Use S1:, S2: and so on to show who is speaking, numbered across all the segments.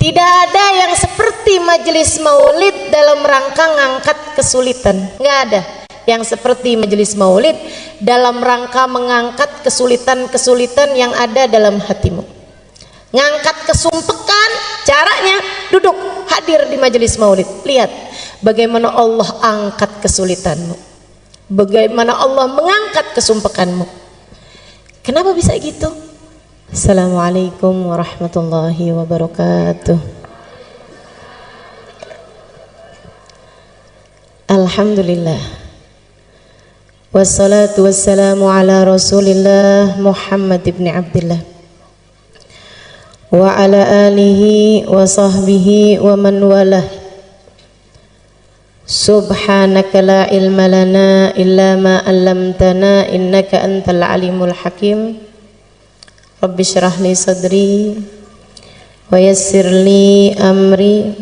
S1: Tidak ada yang seperti majelis maulid dalam rangka ngangkat kesulitan. Nggak ada yang seperti majelis maulid dalam rangka mengangkat kesulitan-kesulitan yang ada dalam hatimu. Ngangkat kesumpekan, caranya duduk hadir di majelis maulid. Lihat bagaimana Allah angkat kesulitanmu, bagaimana Allah mengangkat kesumpekanmu. Kenapa bisa gitu? Assalamualaikum warahmatullahi wabarakatuh. Alhamdulillah, wassalatu wassalamu ala Rasulillah Muhammad ibn Abdillah wa ala alihi wa sahbihi wa man walah. Subhanaka la ilma lana illa ma 'allamtana innaka antal alimul hakim. Rabbi syrah li sadri wa yassir li amri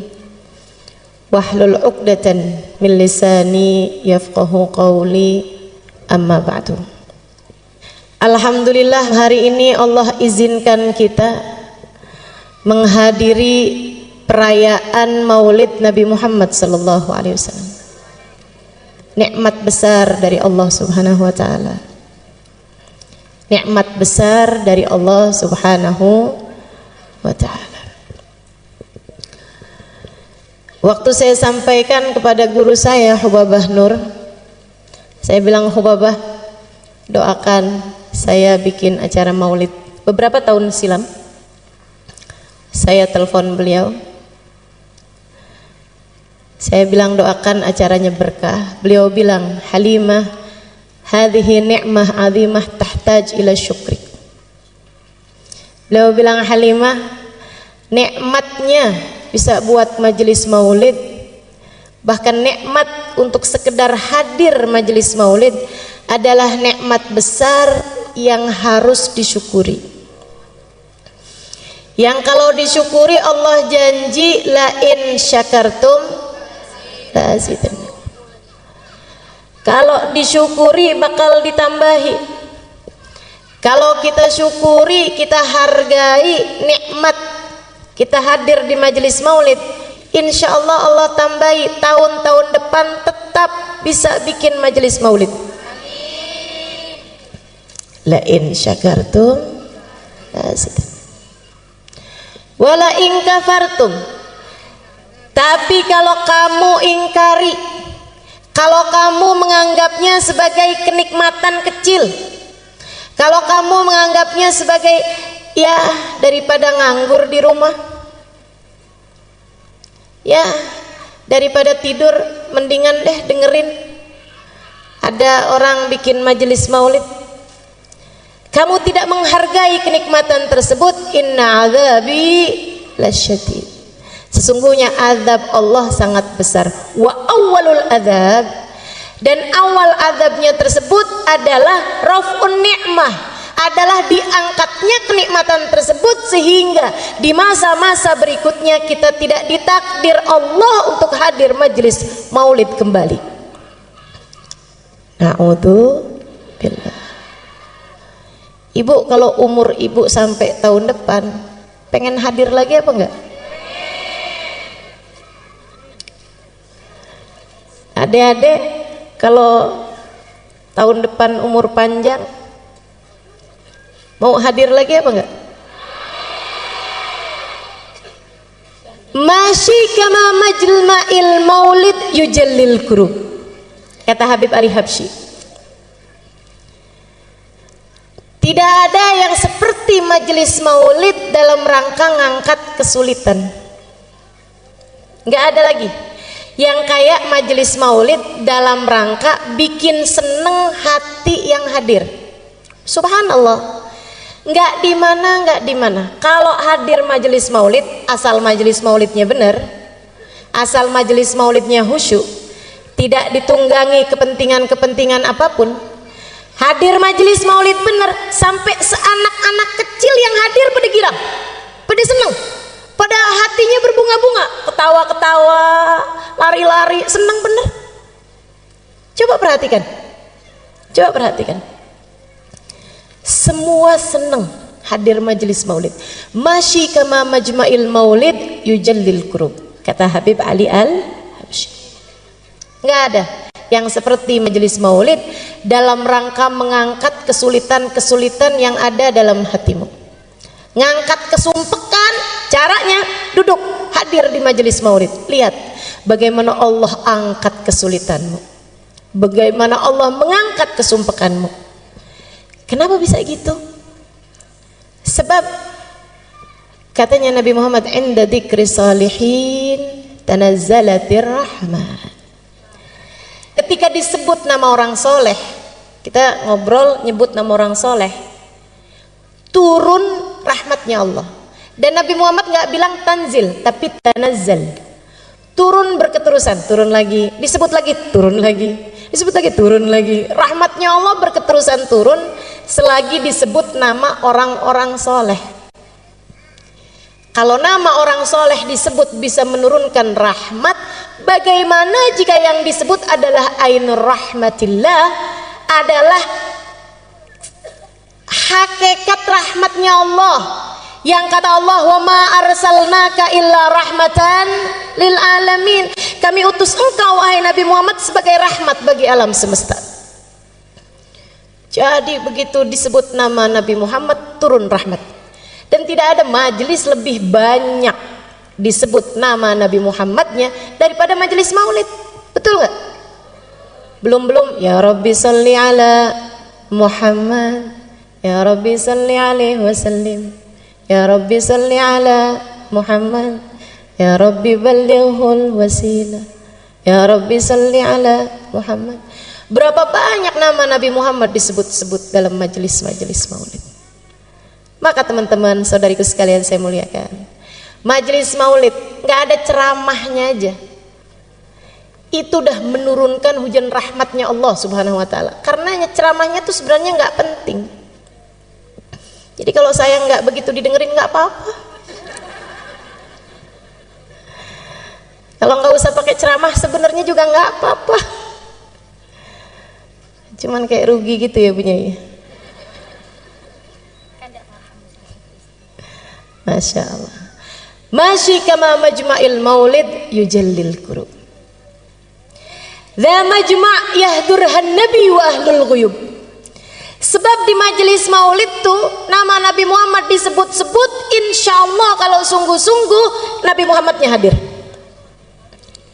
S1: wahlul 'uqdatan min lisani yafqahu qawli, amma ba'du. Alhamdulillah, hari ini Allah izinkan kita menghadiri perayaan Maulid Nabi Muhammad sallallahu alaihi wasallam. Nikmat besar dari Allah Subhanahu wa taala. Nikmat besar dari Allah Subhanahu wa ta'ala. Waktu saya sampaikan kepada guru saya Hubabah Nur, saya bilang, Hubabah, doakan saya bikin acara maulid. Beberapa tahun silam saya telepon beliau, saya bilang doakan acaranya berkah. Beliau bilang, Halimah, hadhihi ni'mah 'azimah tahtaj ila syukri. Beliau bilang, Halimah, nikmatnya bisa buat majelis maulid, bahkan nikmat untuk sekedar hadir majelis maulid adalah nikmat besar yang harus disyukuri. Yang kalau disyukuri Allah janji la in syakartum la azidannakum. Kalau disyukuri bakal ditambahi. Kalau kita syukuri, kita hargai nikmat kita hadir di majelis maulid, insya Allah Allah tambahi tahun-tahun depan tetap bisa bikin majelis maulid. La in syakartum la azidannakum wala in kafartum. Tapi kalau kamu ingkari, kalau kamu menganggapnya sebagai kenikmatan kecil, kalau kamu menganggapnya sebagai ya daripada nganggur di rumah, ya daripada tidur mendingan deh dengerin ada orang bikin majelis maulid, kamu tidak menghargai kenikmatan tersebut, inna azabi lasyadid. Sesungguhnya azab Allah sangat besar. Wa awwalul azab, dan awal azabnya tersebut adalah raf'un ni'mah, adalah diangkatnya kenikmatan tersebut sehingga di masa-masa berikutnya kita tidak ditakdir Allah untuk hadir majelis maulid kembali. Na'udzubillah. Ibu, kalau umur ibu sampai tahun depan pengen hadir lagi apa enggak? Adik-adik, kalau tahun depan umur panjang mau hadir lagi apa enggak? Masyi kama majma'il maulid yujallil kurub, kata Habib Ari Habsyi. Tidak ada yang seperti majelis maulid dalam rangka ngangkat kesulitan. Enggak ada lagi yang kayak majelis maulid dalam rangka bikin seneng hati yang hadir. Subhanallah, nggak di mana. Kalau hadir majelis maulid, asal majelis maulidnya benar, asal majelis maulidnya khusyuk, tidak ditunggangi kepentingan apapun, hadir majelis maulid benar, sampai seanak-anak kecil yang hadir pada girang, pada seneng, pada hatinya berbunga-bunga, ketawa-ketawa, lari-lari, senang bener. Coba perhatikan, semua senang hadir majelis maulid. Masyi kama majma'il maulid yujallil kurub. Kata Habib Ali Al-Habsyi, nggak ada yang seperti majelis maulid dalam rangka mengangkat kesulitan-kesulitan yang ada dalam hatimu. Ngangkat kesumpekan, caranya duduk hadir di majelis maulid. Lihat bagaimana Allah angkat kesulitanmu, bagaimana Allah mengangkat kesumpekanmu. Kenapa bisa gitu? Sebab katanya Nabi Muhammad, inda dzikri salihin tanazzalatir rahmat. Ketika disebut nama orang soleh, kita ngobrol nyebut nama orang soleh, turun rahmatnya Allah. Dan Nabi Muhammad nggak bilang tanzil, tapi tanazzal. Turun berketerusan, turun lagi, disebut lagi, turun lagi, disebut lagi, turun lagi. Rahmatnya Allah berketerusan turun selagi disebut nama orang-orang soleh. Kalau nama orang soleh disebut bisa menurunkan rahmat, bagaimana jika yang disebut adalah ainur rahmatillah, adalah hakikat rahmatnya Allah, yang kata Allah, wa ma arsalnaka illa rahmatan lil alamin. Kami utus engkau wahai Nabi Muhammad sebagai rahmat bagi alam semesta. Jadi begitu disebut nama Nabi Muhammad turun rahmat. Dan tidak ada majelis lebih banyak disebut nama Nabi Muhammadnya daripada majelis maulid. Betul nggak? Belum ya Rabbi salli ala Muhammad, ya Rabbi salli alaihi wasallim, ya Rabbi salli ala Muhammad, ya Rabbi ballighul wasilah, ya Rabbi salli ala Muhammad. Berapa banyak nama Nabi Muhammad disebut-sebut dalam majelis-majelis maulid. Maka teman-teman, saudariku sekalian saya muliakan, majelis maulid nggak ada ceramahnya aja, itu udah menurunkan hujan rahmatnya Allah Subhanahu wa taala. Karena ceramahnya tuh sebenarnya nggak penting. Jadi kalau saya nggak begitu didengerin nggak apa-apa. Kalau nggak usah pakai ceramah sebenarnya juga nggak apa-apa. Cuman kayak rugi gitu ya punya ya. Masya Allah. Masyi kama majma'il maulid yujallil kurub. Dha majma' yahdurhan nabi wa ahlul ghuyub. Sebab di majelis maulid tuh nama Nabi Muhammad disebut-sebut, insya Allah kalau sungguh-sungguh Nabi Muhammadnya hadir.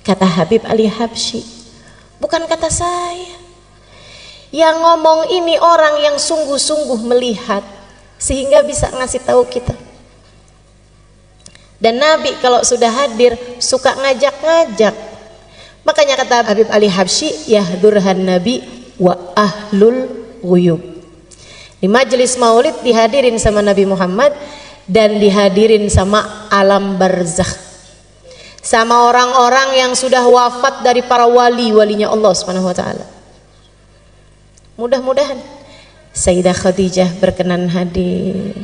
S1: Kata Habib Ali Habsyi, bukan kata saya. Yang ngomong ini orang yang sungguh-sungguh melihat sehingga bisa ngasih tahu kita. Dan Nabi kalau sudah hadir suka ngajak-ngajak. Makanya kata Habib Ali Habsyi, yahdurhan nabi wa ahlul ghuyub. Di majelis maulid dihadirin sama Nabi Muhammad dan dihadirin sama alam barzakh, sama orang-orang yang sudah wafat dari para wali-walinya Allah Subhanahu wa taala. Mudah-mudahan Sayyidah Khadijah berkenan hadir.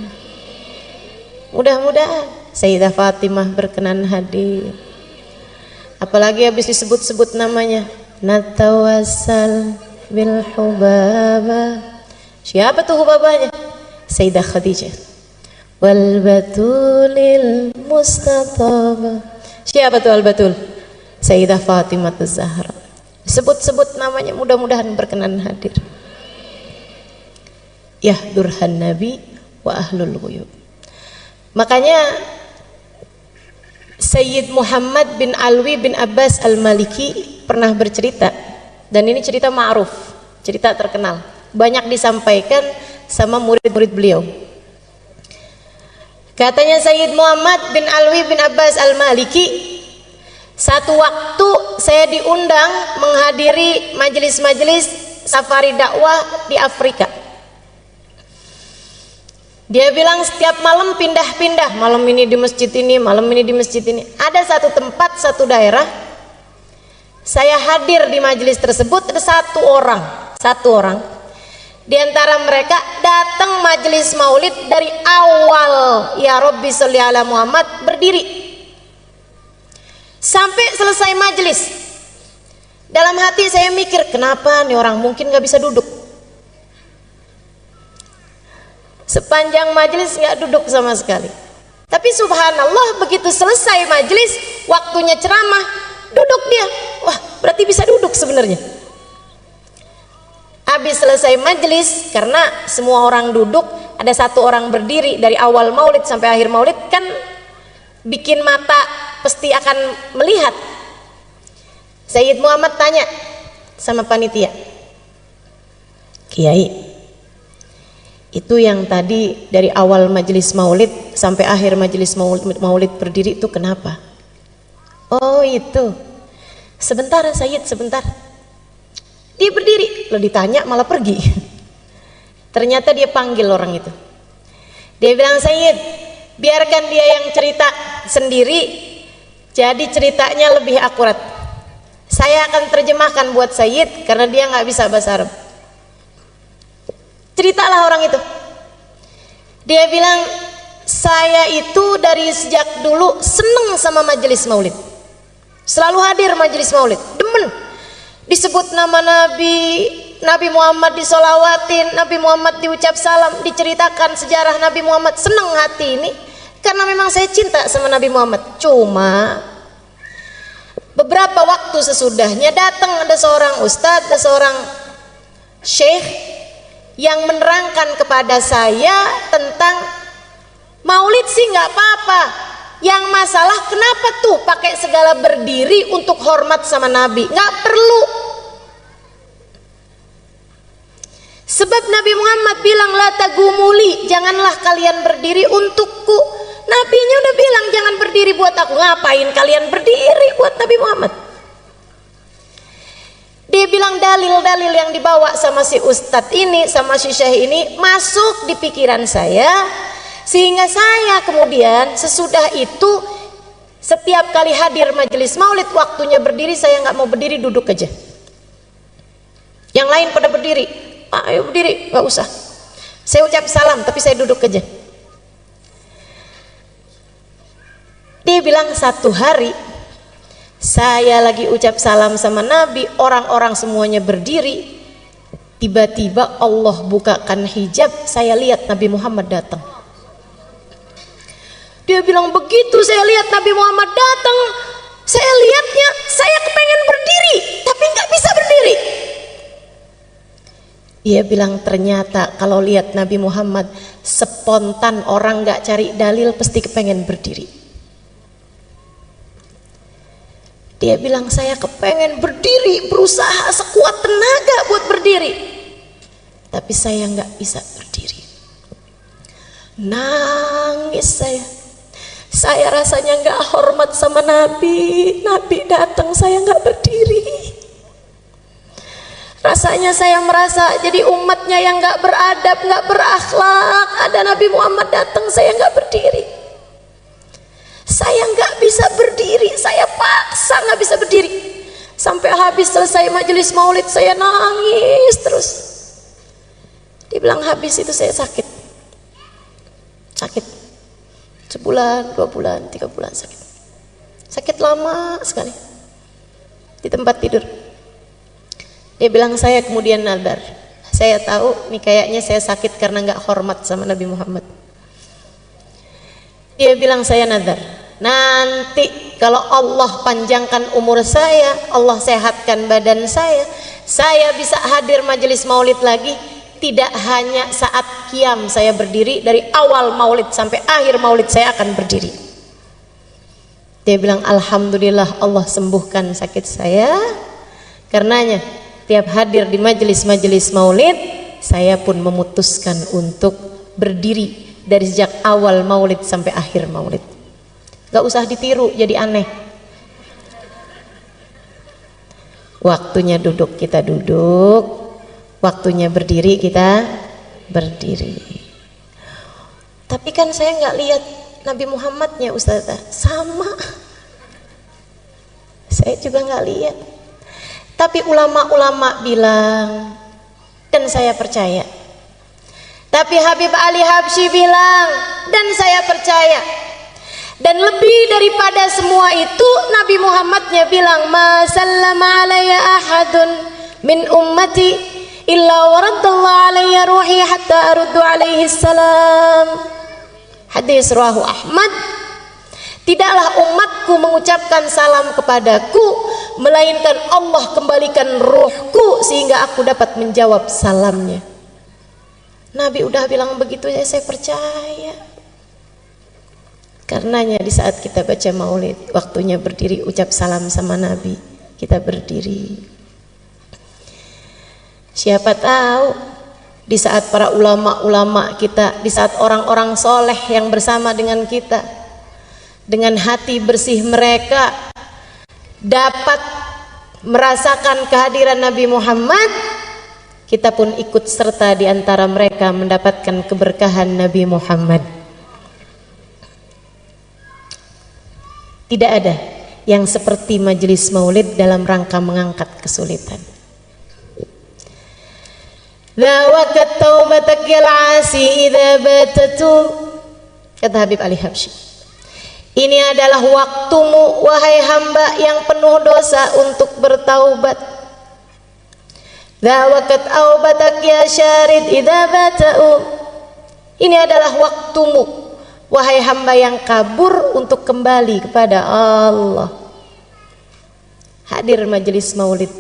S1: Mudah-mudahan Sayyidah Fatimah berkenan hadir. Apalagi habis disebut-sebut namanya, natawassal bil hubaba. Siapa tuh hubabanya? Sayyidah Khadijah. Wal batulil mustataba. Siapa tuh al batul? Sayyidah Fatimah Az-Zahra. Sebut-sebut namanya, mudah-mudahan berkenan hadir. Yahdurhan nabi wa ahlul ghuyub. Makanya Sayyid Muhammad bin Alwi bin Abbas Al-Maliki pernah bercerita, dan ini cerita ma'ruf, cerita terkenal, banyak disampaikan sama murid-murid beliau. Katanya Sayyid Muhammad bin Alwi bin Abbas Al-Maliki, satu waktu saya diundang menghadiri majelis-majelis safari dakwah di Afrika. Dia bilang setiap malam pindah-pindah, malam ini di masjid ini, malam ini di masjid ini. Ada satu tempat, satu daerah, saya hadir di majelis tersebut, ada satu orang. Di antara mereka datang majelis maulid dari awal, ya Rabbi sholli ala Muhammad, berdiri sampai selesai majelis. Dalam hati saya mikir, kenapa nih orang mungkin nggak bisa duduk? Sepanjang majelis nggak duduk sama sekali. Tapi Tapi subhanallah begitu selesai majelis, waktunya ceramah, duduk dia. Wah, berarti bisa duduk sebenarnya. Habis selesai majelis, karena semua orang duduk, ada satu orang berdiri dari awal maulid sampai akhir maulid, kan bikin mata pasti akan melihat. Sayyid Muhammad tanya sama panitia, Kiai, itu yang tadi dari awal majelis maulid sampai akhir majelis maulid berdiri itu kenapa? Oh itu, sebentar Sayyid, sebentar. Dia berdiri, lo ditanya malah pergi. Ternyata dia panggil orang itu. Dia bilang, Sayyid, biarkan dia yang cerita sendiri, jadi ceritanya lebih akurat. Saya akan terjemahkan buat Sayyid karena dia nggak bisa bahasa Arab. Ceritalah orang itu. Dia bilang, saya itu dari sejak dulu seneng sama majelis maulid, selalu hadir majelis maulid, demen. Disebut nama Nabi Muhammad disolawatin, Nabi Muhammad diucap salam, diceritakan sejarah Nabi Muhammad, seneng hati ini karena memang saya cinta sama Nabi Muhammad. Cuma beberapa waktu sesudahnya datang ada seorang ustadz, ada seorang syekh yang menerangkan kepada saya tentang maulid sih nggak apa-apa, yang masalah kenapa tuh pakai segala berdiri untuk hormat sama Nabi, nggak perlu. Sebab Nabi Muhammad bilang la tagumuli, janganlah kalian berdiri untukku. Nabinya udah bilang jangan berdiri buat aku, ngapain kalian berdiri buat Nabi Muhammad? Dia bilang dalil-dalil yang dibawa sama si ustadz ini, sama si syekh ini masuk di pikiran saya, sehingga saya kemudian sesudah itu setiap kali hadir majelis maulid waktunya berdiri, saya nggak mau berdiri, duduk aja. Yang lain pada berdiri, ayo berdiri, nggak usah. Saya ucap salam tapi saya duduk aja. Dia bilang satu hari saya lagi ucap salam sama Nabi, orang-orang semuanya berdiri, tiba-tiba Allah bukakan hijab, saya lihat Nabi Muhammad datang. Dia bilang begitu saya lihat Nabi Muhammad datang, saya lihatnya, saya kepengen berdiri tapi nggak bisa berdiri. Dia bilang ternyata kalau lihat Nabi Muhammad spontan, orang nggak cari dalil pasti kepengen berdiri. Dia bilang saya kepengen berdiri, berusaha sekuat tenaga buat berdiri, tapi saya nggak bisa berdiri. Nangis saya rasanya nggak hormat sama Nabi. Nabi datang saya nggak berdiri. Rasanya saya merasa jadi umatnya yang nggak beradab, nggak berakhlak. Ada Nabi Muhammad datang saya nggak berdiri. Saya nggak bisa berdiri, saya paksa nggak bisa berdiri. Sampai habis selesai majelis maulid saya nangis terus. Dibilang habis itu saya sakit. Sebulan, 2 bulan, 3 bulan sakit. Sakit lama sekali. Di tempat tidur. Dia bilang saya kemudian nadar. Saya tahu nih kayaknya saya sakit karena nggak hormat sama Nabi Muhammad. Dia bilang saya nadar, nanti kalau Allah panjangkan umur saya, Allah sehatkan badan saya bisa hadir majelis maulid lagi. Tidak hanya saat qiyam saya berdiri, dari awal maulid sampai akhir maulid saya akan berdiri. Dia bilang alhamdulillah Allah sembuhkan sakit saya. Karenanya tiap hadir di majelis-majelis maulid, saya pun memutuskan untuk berdiri dari sejak awal maulid sampai akhir maulid. Gak usah ditiru jadi aneh. Waktunya duduk kita duduk, waktunya berdiri kita berdiri. Tapi kan saya nggak lihat Nabi Muhammadnya Ustazah, sama saya juga nggak lihat. Tapi ulama-ulama bilang, dan saya percaya. Tapi Habib Ali Habsyi bilang, dan saya percaya. Dan lebih daripada semua itu, Nabi Muhammadnya bilang, ma sallama alayya ahadun min ummati illa waraddallahu alayya ruhi hatta aruddu alaihi salam. Hadis riwayat Ahmad, tidaklah umatku mengucapkan salam kepadaku melainkan Allah kembalikan ruhku sehingga aku dapat menjawab salamnya. Nabi udah bilang begitu ya, saya percaya. Karenanya di saat kita baca maulid, waktunya berdiri ucap salam sama Nabi, kita berdiri. Siapa tahu di saat para ulama-ulama kita, di saat orang-orang soleh yang bersama dengan kita, dengan hati bersih mereka dapat merasakan kehadiran Nabi Muhammad, kita pun ikut serta di antara mereka mendapatkan keberkahan Nabi Muhammad. Tidak ada yang seperti majelis maulid dalam rangka mengangkat kesulitan. Zawakat taubatak yal asi idza batatu, kata Habib Ali Habsyi. Ini adalah waktumu wahai hamba yang penuh dosa untuk bertaubat. Zawakat taubatak ya syarid idza batau. Ini adalah waktumu wahai hamba yang kabur untuk kembali kepada Allah. Hadir majelis maulid,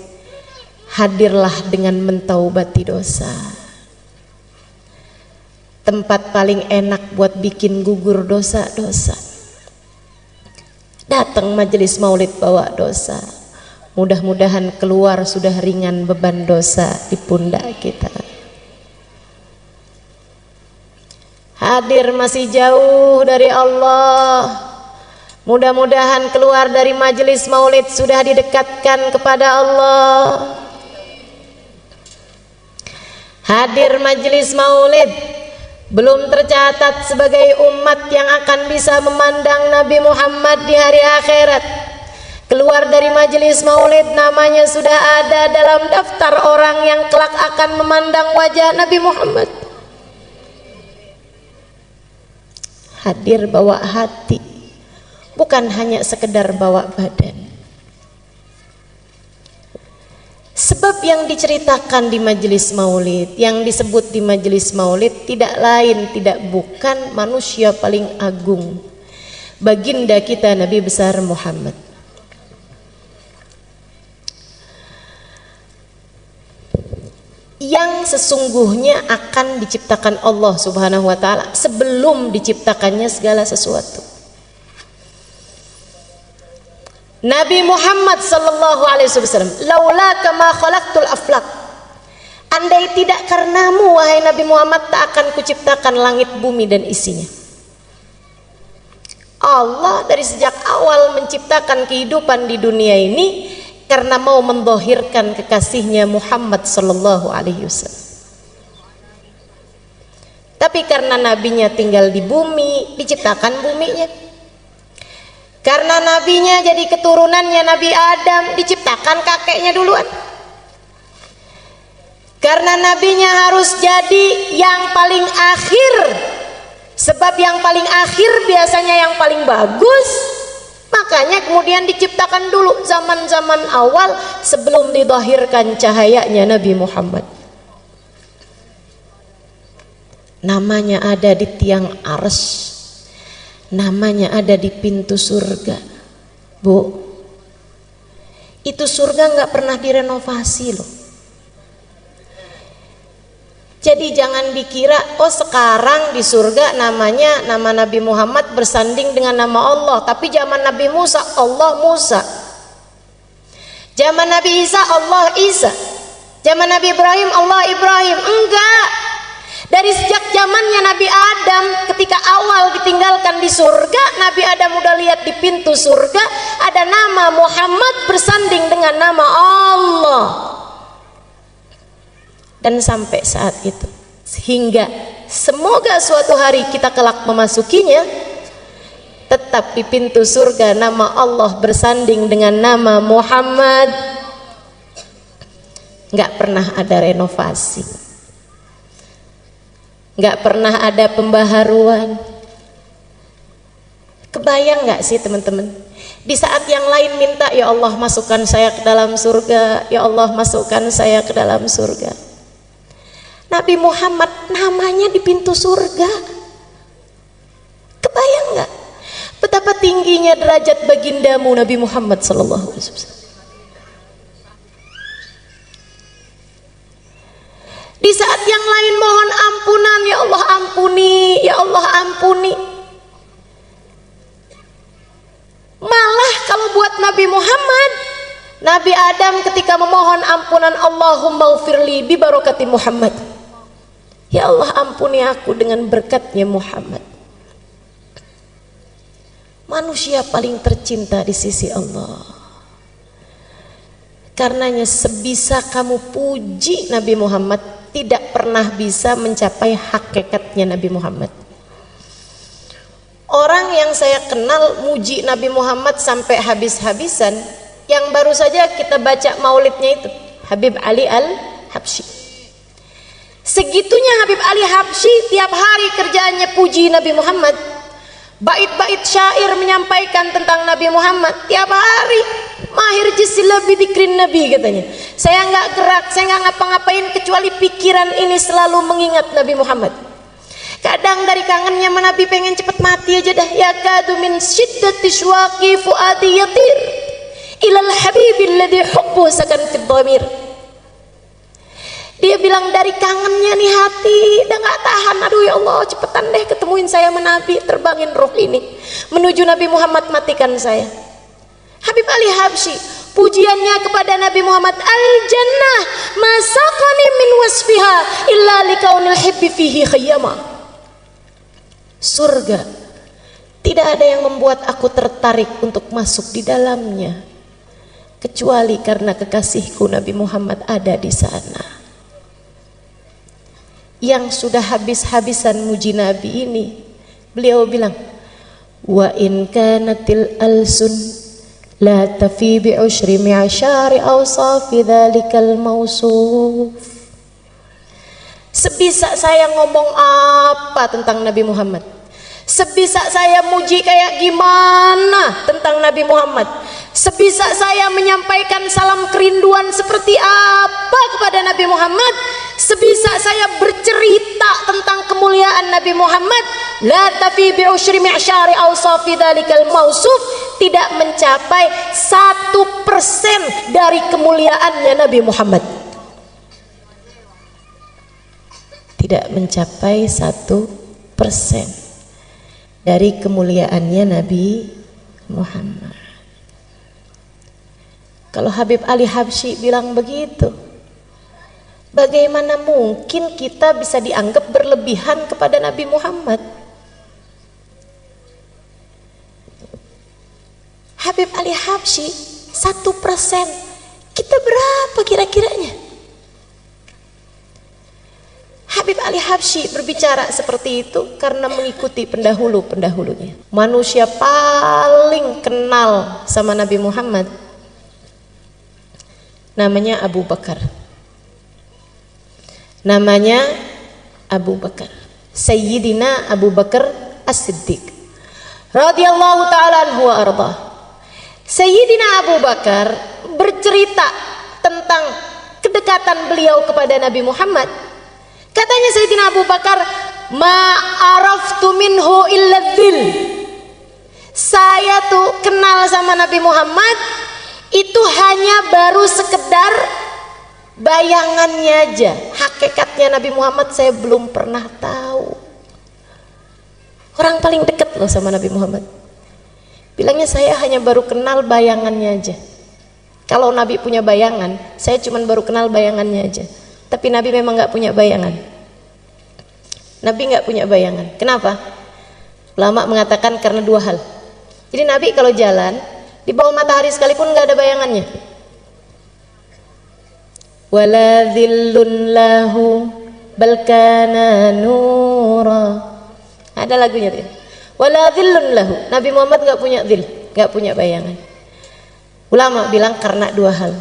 S1: hadirlah dengan mentaubati dosa. Tempat paling enak buat bikin gugur dosa-dosa. Datang majelis maulid bawa dosa, mudah-mudahan keluar sudah ringan beban dosa di pundak kita. Hadir masih jauh dari Allah, mudah-mudahan keluar dari majelis maulid sudah didekatkan kepada Allah. Hadir majelis maulid belum tercatat sebagai umat yang akan bisa memandang Nabi Muhammad di hari akhirat. Keluar dari majelis maulid namanya sudah ada dalam daftar orang yang kelak akan memandang wajah Nabi Muhammad. Hadir bawa hati, bukan hanya sekedar bawa badan. Sebab yang diceritakan di majelis maulid, yang disebut di majelis maulid tidak lain tidak bukan manusia paling agung, baginda kita Nabi besar Muhammad. Yang sesungguhnya akan diciptakan Allah Subhanahu wa ta'ala sebelum diciptakannya segala sesuatu. Nabi Muhammad sallallahu alaihi wasallam, laula kama khalaqtul aflaq, andai tidak karenamu wahai Nabi Muhammad tak akan kuciptakan langit bumi dan isinya. Allah dari sejak awal menciptakan kehidupan di dunia ini karena mau mendhahirkan kekasihnya Muhammad sallallahu alaihi wasallam. Tapi karena nabinya tinggal di bumi, diciptakan buminya. Karena nabinya jadi keturunannya Nabi Adam, diciptakan kakeknya duluan. Karena nabinya harus jadi yang paling akhir, sebab yang paling akhir biasanya yang paling bagus. Makanya kemudian diciptakan dulu zaman-zaman awal sebelum didhahirkan cahayanya Nabi Muhammad. Namanya ada di tiang arsy, namanya ada di pintu surga. Bu, itu surga nggak pernah direnovasi loh. Jadi jangan dikira oh sekarang di surga namanya nama Nabi Muhammad bersanding dengan nama Allah, tapi zaman Nabi Musa Allah Musa, zaman Nabi Isa Allah Isa, zaman Nabi Ibrahim Allah Ibrahim. Enggak, dari sejak zamannya Nabi Adam ketika awal ditinggalkan di surga, Nabi Adam udah lihat di pintu surga ada nama Muhammad bersanding dengan nama Allah. Dan sampai saat itu, sehingga semoga suatu hari kita kelak memasukinya, tetap di pintu surga nama Allah bersanding dengan nama Muhammad. Nggak pernah ada renovasi, nggak pernah ada pembaharuan. Kebayang nggak sih teman-teman, di saat yang lain minta ya Allah masukkan saya ke dalam surga, ya Allah masukkan saya ke dalam surga, Nabi Muhammad namanya di pintu surga. Kebayang nggak betapa tingginya derajat bagindamu Nabi Muhammad sallallahu alaihi wasallam? Di saat yang lain mohon ampunan, ya Allah ampuni, ya Allah ampuni. Malah kalau buat Nabi Muhammad, Nabi Adam ketika memohon ampunan, Allahumma ghfirli bi barakati Muhammad. Ya Allah ampuni aku dengan berkatnya Muhammad. Manusia paling tercinta di sisi Allah. Karenanya sebisa kamu puji Nabi Muhammad, tidak pernah bisa mencapai hakikatnya Nabi Muhammad. Orang yang saya kenal muji Nabi Muhammad sampai habis-habisan, yang baru saja kita baca maulidnya itu, Habib Ali Al-Habsyi. Segitunya Habib Ali Habsyi tiap hari kerjaannya puji Nabi Muhammad. Bait-bait syair menyampaikan tentang Nabi Muhammad tiap hari. Mahir jisila bidikrin Nabi katanya. Saya nggak gerak, saya nggak ngapa-ngapain kecuali pikiran ini selalu mengingat Nabi Muhammad. Kadang dari kangennya Nabi pengen cepet mati aja dah. Ya kadu min syiddati syuaqi fuadi yatir ilal habibil ladzi hubbu sakan fid dhamir. Dia bilang dari kangennya nih hati udah nggak tahan, aduh ya Allah cepetan deh ketemuin saya sama Nabi, terbangin roh ini menuju Nabi Muhammad, matikan saya. Habib Ali Habsyi pujiannya kepada Nabi Muhammad, al jannah masaqani min wasfiha illa likaunil hibbi fihi khayyama. Surga tidak ada yang membuat aku tertarik untuk masuk di dalamnya kecuali karena kekasihku Nabi Muhammad ada di sana. Yang sudah habis-habisan muji Nabi ini, beliau bilang, wa in kanatil alsun la tafi bi ushri mi'ashari awsafi dzalikal mausuf. Sebisa saya ngomong apa tentang Nabi Muhammad, sebisa saya muji kayak gimana tentang Nabi Muhammad, sebisa saya menyampaikan salam kerinduan seperti apa kepada Nabi Muhammad, sebisa saya bercerita tentang kemuliaan Nabi Muhammad, la tafi bi usyri mi'syari awsafi dzalikal mausuf, tidak mencapai 1% dari kemuliaannya Nabi Muhammad. Tidak mencapai 1% dari kemuliaannya Nabi Muhammad. Kalau Habib Ali Habsyi bilang begitu, bagaimana mungkin kita bisa dianggap berlebihan kepada Nabi Muhammad? Habib Ali Habsyi 1%, kita berapa kira-kiranya? Habib Ali Habsyi berbicara seperti itu karena mengikuti pendahulu-pendahulunya. Manusia paling kenal sama Nabi Muhammad namanya Abu Bakar. Namanya Abu Bakar, Sayyidina Abu Bakar As-Siddiq radhiyallahu ta'ala anhu wa arda. Sayyidina Abu Bakar bercerita tentang kedekatan beliau kepada Nabi Muhammad. Katanya Sayyidina Abu Bakar, ma'araftu minhu illa dzil. Saya tuh kenal sama Nabi Muhammad itu hanya baru sekedar bayangannya aja. Hakikatnya Nabi Muhammad saya belum pernah tahu. Orang paling dekat loh sama Nabi Muhammad, bilangnya saya hanya baru kenal bayangannya aja. Kalau Nabi punya bayangan, saya cuma baru kenal bayangannya aja. Tapi Nabi memang nggak punya bayangan. Nabi nggak punya bayangan. Kenapa? Ulama mengatakan karena dua hal. Jadi Nabi kalau jalan di bawah matahari sekalipun nggak ada bayangannya. Wala dhillun lahu bal kana nura. Ada lagunya tuh. Wala dhillun lahu. Nabi Muhammad nggak punya dhil, nggak punya bayangan. Ulama bilang karena dua hal.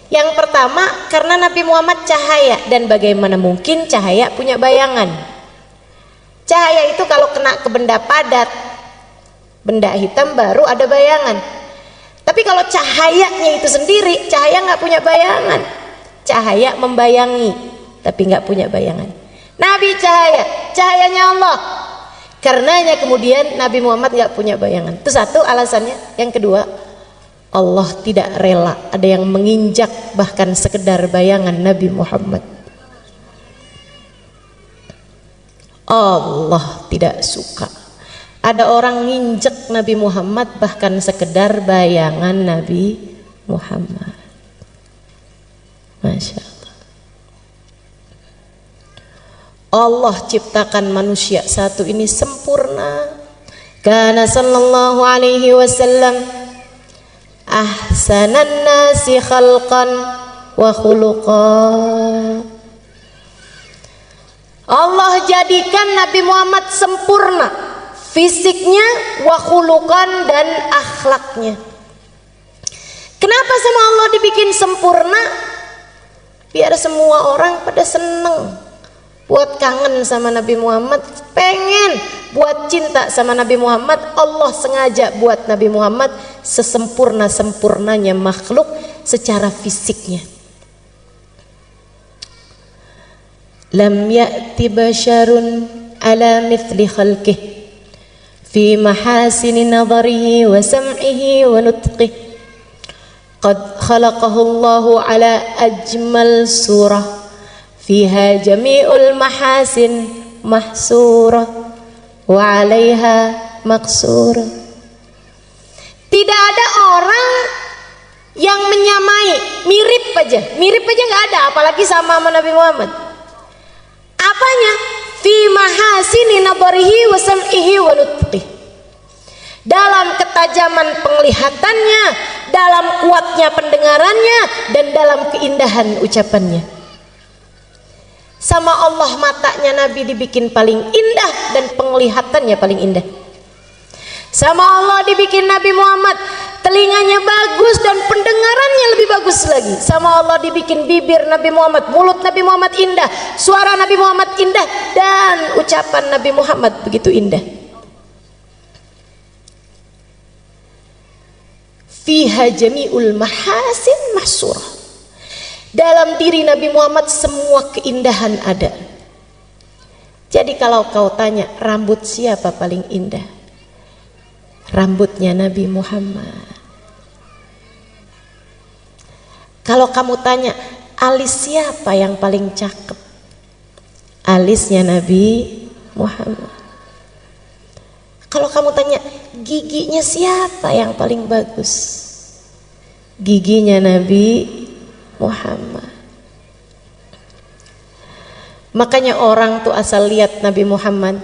S1: Yang pertama karena Nabi Muhammad cahaya, dan bagaimana mungkin cahaya punya bayangan? Cahaya itu kalau kena ke benda padat, benda hitam baru ada bayangan. Tapi kalau cahayanya itu sendiri, cahaya nggak punya bayangan. Cahaya membayangi, tapi nggak punya bayangan. Nabi cahaya, cahayanya Allah. Karenanya kemudian Nabi Muhammad nggak punya bayangan. Itu satu alasannya. Yang kedua, Allah tidak rela ada yang menginjak bahkan sekedar bayangan Nabi Muhammad. Allah tidak suka ada orang nginjek Nabi Muhammad bahkan sekedar bayangan Nabi Muhammad. Masya Allah. Allah ciptakan manusia satu ini sempurna. Kana sallallahu alaihi wasallam ahsanan nasi khalqan wa khuluqan. Allah jadikan Nabi Muhammad sempurna fisiknya, wa khuluqan, dan akhlaknya. Kenapa sama Allah dibikin sempurna? Biar semua orang pada seneng, buat kangen sama Nabi Muhammad, pengen buat cinta sama Nabi Muhammad. Allah sengaja buat Nabi Muhammad sesempurna-sempurnanya makhluk secara fisiknya. Lam ya'ti basyarun ala mithli khalqih fi mahasini nadharihi wa sam'ihi wa nutqih. Qad khalaqahu Allahu ala ajmal surah fiha jami'ul mahasin mahsurah wa 'alaiha maqsurah. Tidak ada orang yang menyamai, mirip aja nggak ada, apalagi sama Nabi Muhammad. Apanya? Fi mahasini nabarihi wa sam'ihi wa nutqih. Dalam ketajaman penglihatannya, dalam kuatnya pendengarannya, dan dalam keindahan ucapannya. Sama Allah matanya Nabi dibikin paling indah dan penglihatannya paling indah. Sama Allah dibikin Nabi Muhammad telinganya bagus dan pendengarannya lebih bagus lagi. Sama Allah dibikin bibir Nabi Muhammad, mulut Nabi Muhammad indah, suara Nabi Muhammad indah, dan ucapan Nabi Muhammad begitu indah. Fiha jami'ul mahasin mahsurah. Dalam diri Nabi Muhammad semua keindahan ada. Jadi kalau kau tanya rambut siapa paling indah, rambutnya Nabi Muhammad. Kalau kamu tanya alis siapa yang paling cakep, alisnya Nabi Muhammad. Kalau kamu tanya giginya siapa yang paling bagus, giginya Nabi Muhammad. Makanya orang tuh asal lihat Nabi Muhammad,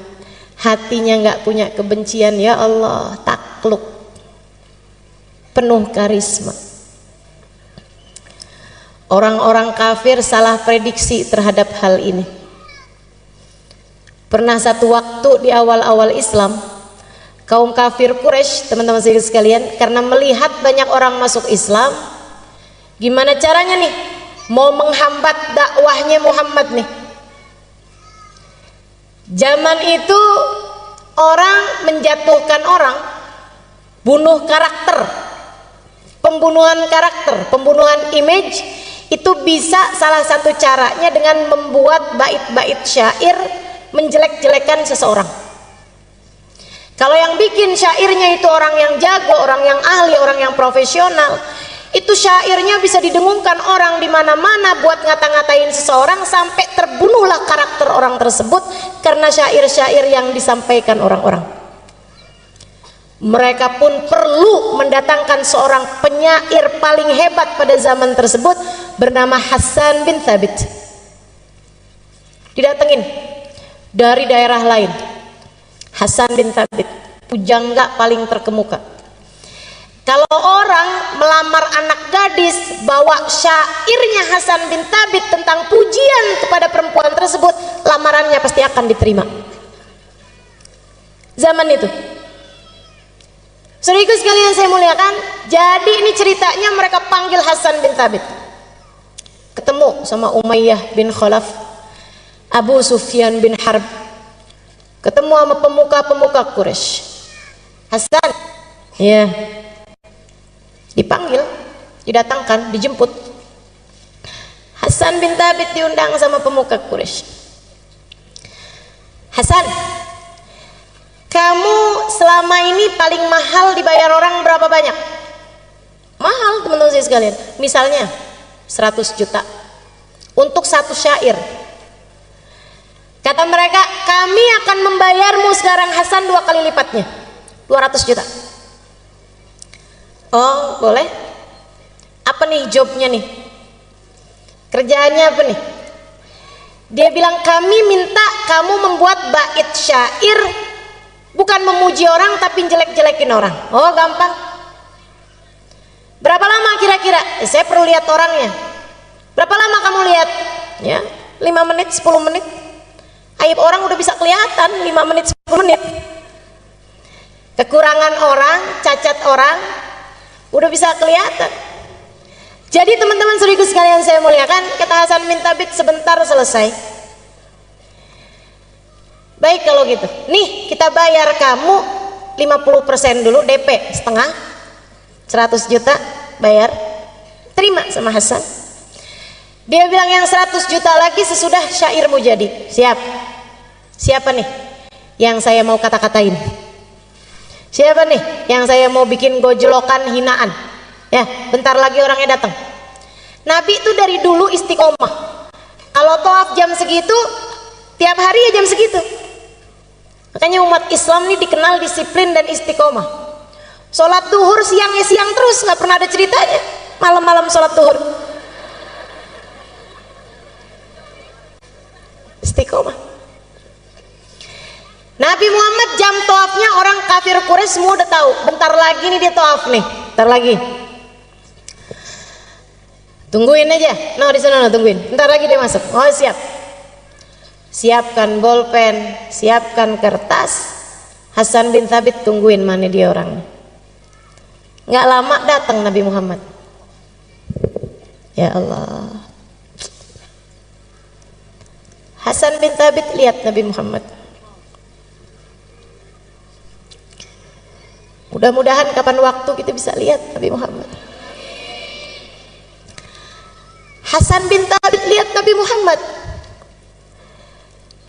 S1: hatinya nggak punya kebencian, ya Allah, takluk, penuh karisma. Orang-orang kafir salah prediksi terhadap hal ini. Pernah satu waktu di awal-awal Islam, kaum kafir Quraisy, teman-teman sekalian, karena melihat banyak orang masuk Islam, gimana caranya nih mau menghambat dakwahnya Muhammad nih. Zaman itu orang menjatuhkan orang, bunuh karakter, pembunuhan karakter, pembunuhan image, itu bisa salah satu caranya dengan membuat bait-bait syair menjelek-jelekan seseorang. Kalau yang bikin syairnya itu orang yang jago, orang yang ahli, orang yang profesional, itu syairnya bisa didengungkan orang di mana-mana buat ngata-ngatain seseorang sampai terbunuhlah karakter orang tersebut karena syair-syair yang disampaikan orang-orang. Mereka pun perlu mendatangkan seorang penyair paling hebat pada zaman tersebut bernama Hasan bin Thabit. Didatengin dari daerah lain. Hasan bin Thabit, pujangga paling terkemuka. Kalau orang melamar anak gadis, bawa syairnya Hasan bin Thabit tentang pujian kepada perempuan tersebut, lamarannya pasti akan diterima. Zaman itu. Saudaraku sekalian saya muliakan, jadi ini ceritanya mereka panggil Hasan bin Thabit. Ketemu sama Umayyah bin Khalaf, Abu Sufyan bin Harb, ketemu sama pemuka-pemuka Quraisy. Hasan, ya, dipanggil, didatangkan, dijemput. Hasan bin Thabit diundang sama pemuka Quraisy. Hasan, kamu selama ini paling mahal dibayar orang berapa banyak? Mahal teman-teman saya sekalian. Misalnya 100 juta untuk satu syair. Kata mereka, kami akan membayarmu sekarang Hasan 2 kali lipatnya, 200 juta. Oh boleh. Apa nih jobnya nih? Kerjaannya apa nih? Dia bilang, kami minta kamu membuat bait syair, bukan memuji orang tapi jelek-jelekin orang. Oh gampang. Berapa lama kira-kira? Saya perlu lihat orangnya. Berapa lama kamu lihat? Ya, 5 menit, 10 menit. Aib orang udah bisa kelihatan 5 menit, 10 menit. Kekurangan orang, cacat orang udah bisa kelihatan. Jadi teman-teman saudaraku sekalian saya muliakan, kata Hasan bin Thabit, sebentar selesai. Baik kalau gitu. Nih kita bayar kamu 50% dulu, DP setengah, 100 juta bayar. Terima sama Hasan. Dia bilang yang 100 juta lagi sesudah syairmu jadi. Siap. Siapa nih yang saya mau kata-katain? Siapa nih yang saya mau bikin gojlokan hinaan? Ya, bentar lagi orangnya datang. Nabi itu dari dulu istiqomah. Kalau tawaf jam segitu, tiap hari ya jam segitu. Makanya umat Islam ini dikenal disiplin dan istiqomah. Sholat duhur siangnya siang terus, nggak pernah ada ceritanya. Malam-malam sholat duhur. Istiqomah. Nabi Muhammad jam tawafnya orang kafir Quraisy semua udah tahu. Bentar lagi nih dia tawaf nih. Bentar lagi. Tungguin aja. Nah di sana tungguin. Bentar lagi dia masuk. Oh siap. Siapkan bolpen, siapkan kertas. Hasan bin Thabit tungguin mana dia orang. Nggak lama datang Nabi Muhammad. Ya Allah. Hasan bin Thabit lihat Nabi Muhammad. Mudah-mudahan kapan waktu kita bisa lihat Nabi Muhammad. Hasan bin Thabit lihat Nabi Muhammad.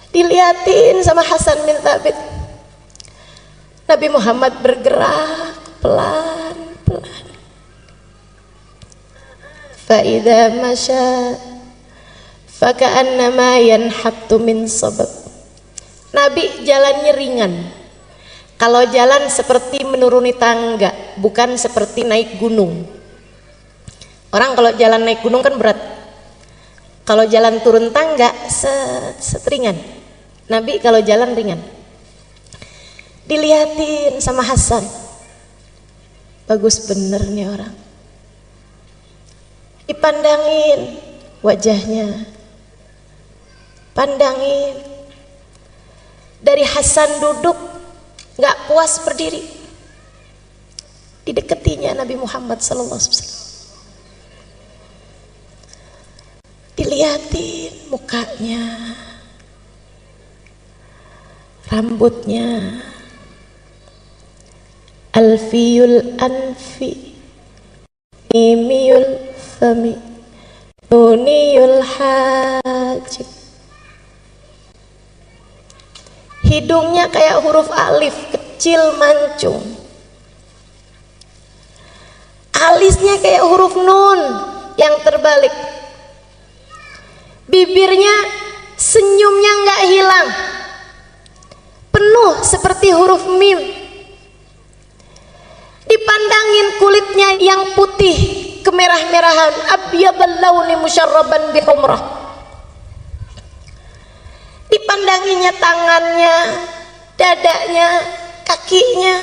S1: Dilihatin sama Hasan bin Thabit. Nabi Muhammad bergerak pelan-pelan. Fa-idza masya faka'annama yanhattu min sabab. Nabi jalannya ringan. Kalau jalan seperti menuruni tangga, bukan seperti naik gunung. Orang kalau jalan naik gunung kan berat. Kalau jalan turun tangga seteringan. Nabi kalau jalan ringan. Dilihatin sama Hasan. Bagus bener nih orang. Dipandangin wajahnya. Pandangin. Dari Hasan duduk nggak puas berdiri. Dideketinya Nabi Muhammad sallallahu alaihi wasallam. Dilihatin mukanya, rambutnya, alfiyul anfi, imiyul fami, nuniyul hajib. Hidungnya kayak huruf alif, kecil mancung. Alisnya kayak huruf nun yang terbalik. Bibirnya senyumnya nggak hilang, penuh seperti huruf mim. Dipandangin kulitnya yang putih kemerah-merahan, abyadul launi musyarraban bihumrah. Dipandanginya tangannya, dadanya, kakinya.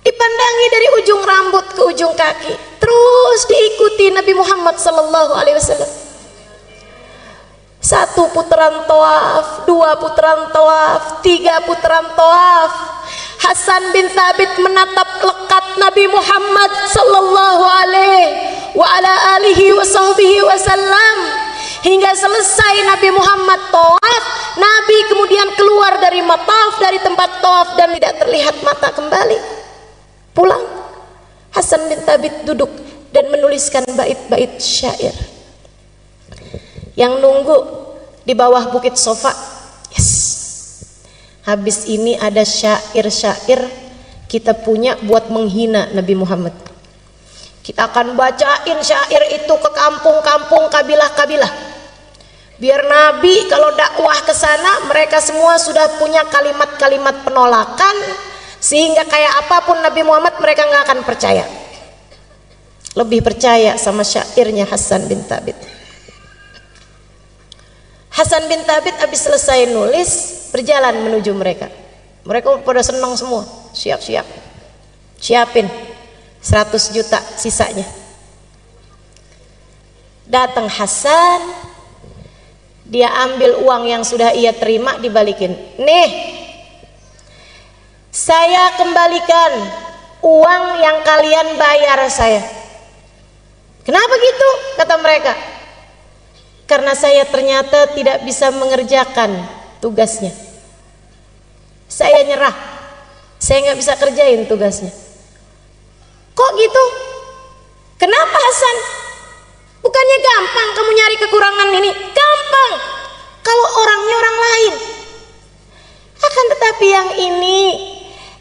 S1: Dipandangi dari ujung rambut ke ujung kaki. Terus diikuti Nabi Muhammad sallallahu alaihi wasallam. 1 putaran tawaf, 2 putaran tawaf, 3 putaran tawaf. Hasan bin Thabit menatap lekat Nabi Muhammad sallallahu alaihi wasallam hingga selesai Nabi Muhammad tawaf. Nabi kemudian keluar dari mataf, dari tempat tawaf, dan tidak terlihat mata kembali. Pulang. Hasan bin Thabit duduk dan menuliskan bait-bait syair. Yang nunggu di bawah bukit Sofa, yes, habis ini ada syair-syair kita punya buat menghina Nabi Muhammad. Kita akan bacain syair itu ke kampung-kampung, kabilah-kabilah. Biar Nabi kalau dakwah ke sana, mereka semua sudah punya kalimat-kalimat penolakan, sehingga kayak apapun Nabi Muhammad mereka nggak akan percaya. Lebih percaya sama syairnya Hasan bin Thabit. Hasan bin Thabit habis selesai nulis, berjalan menuju mereka. Mereka pada senang semua, siap-siap, siapin 100 juta sisanya. Datang Hasan, dia ambil uang yang sudah ia terima, dibalikin. Nih, saya kembalikan uang yang kalian bayar saya. Kenapa gitu? Kata mereka. Karena saya ternyata tidak bisa mengerjakan tugasnya. Saya nyerah, saya nggak bisa kerjain tugasnya. Kok gitu? Kenapa Hasan? Bukannya gampang kamu nyari kekurangan ini? Gampang kalau orangnya orang lain. Akan tetapi yang ini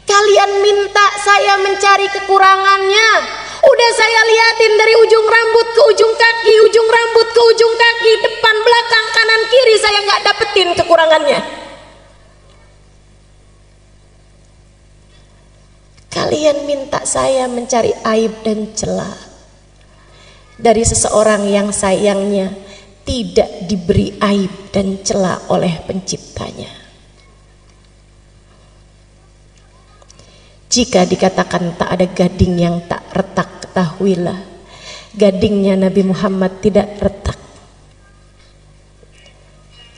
S1: kalian minta saya mencari kekurangannya. Udah saya liatin dari ujung rambut ke ujung kaki, ujung rambut ke ujung kaki, depan, belakang, kanan, kiri, saya nggak dapetin kekurangannya. Kalian minta saya mencari aib dan celah dari seseorang yang sayangnya tidak diberi aib dan celah oleh penciptanya. Jika dikatakan tak ada gading yang tak retak, ketahuilah gadingnya Nabi Muhammad tidak retak.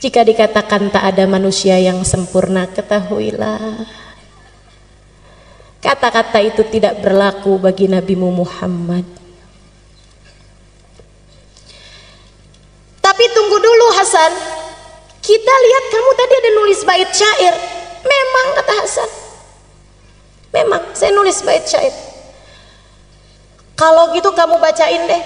S1: Jika dikatakan tak ada manusia yang sempurna, ketahuilah kata-kata itu tidak berlaku bagi Nabi Muhammad. Tapi tunggu dulu Hasan, kita lihat kamu tadi ada nulis bait syair. Memang, kata Hasan, memang saya nulis bait syair. Kalau gitu kamu bacain deh,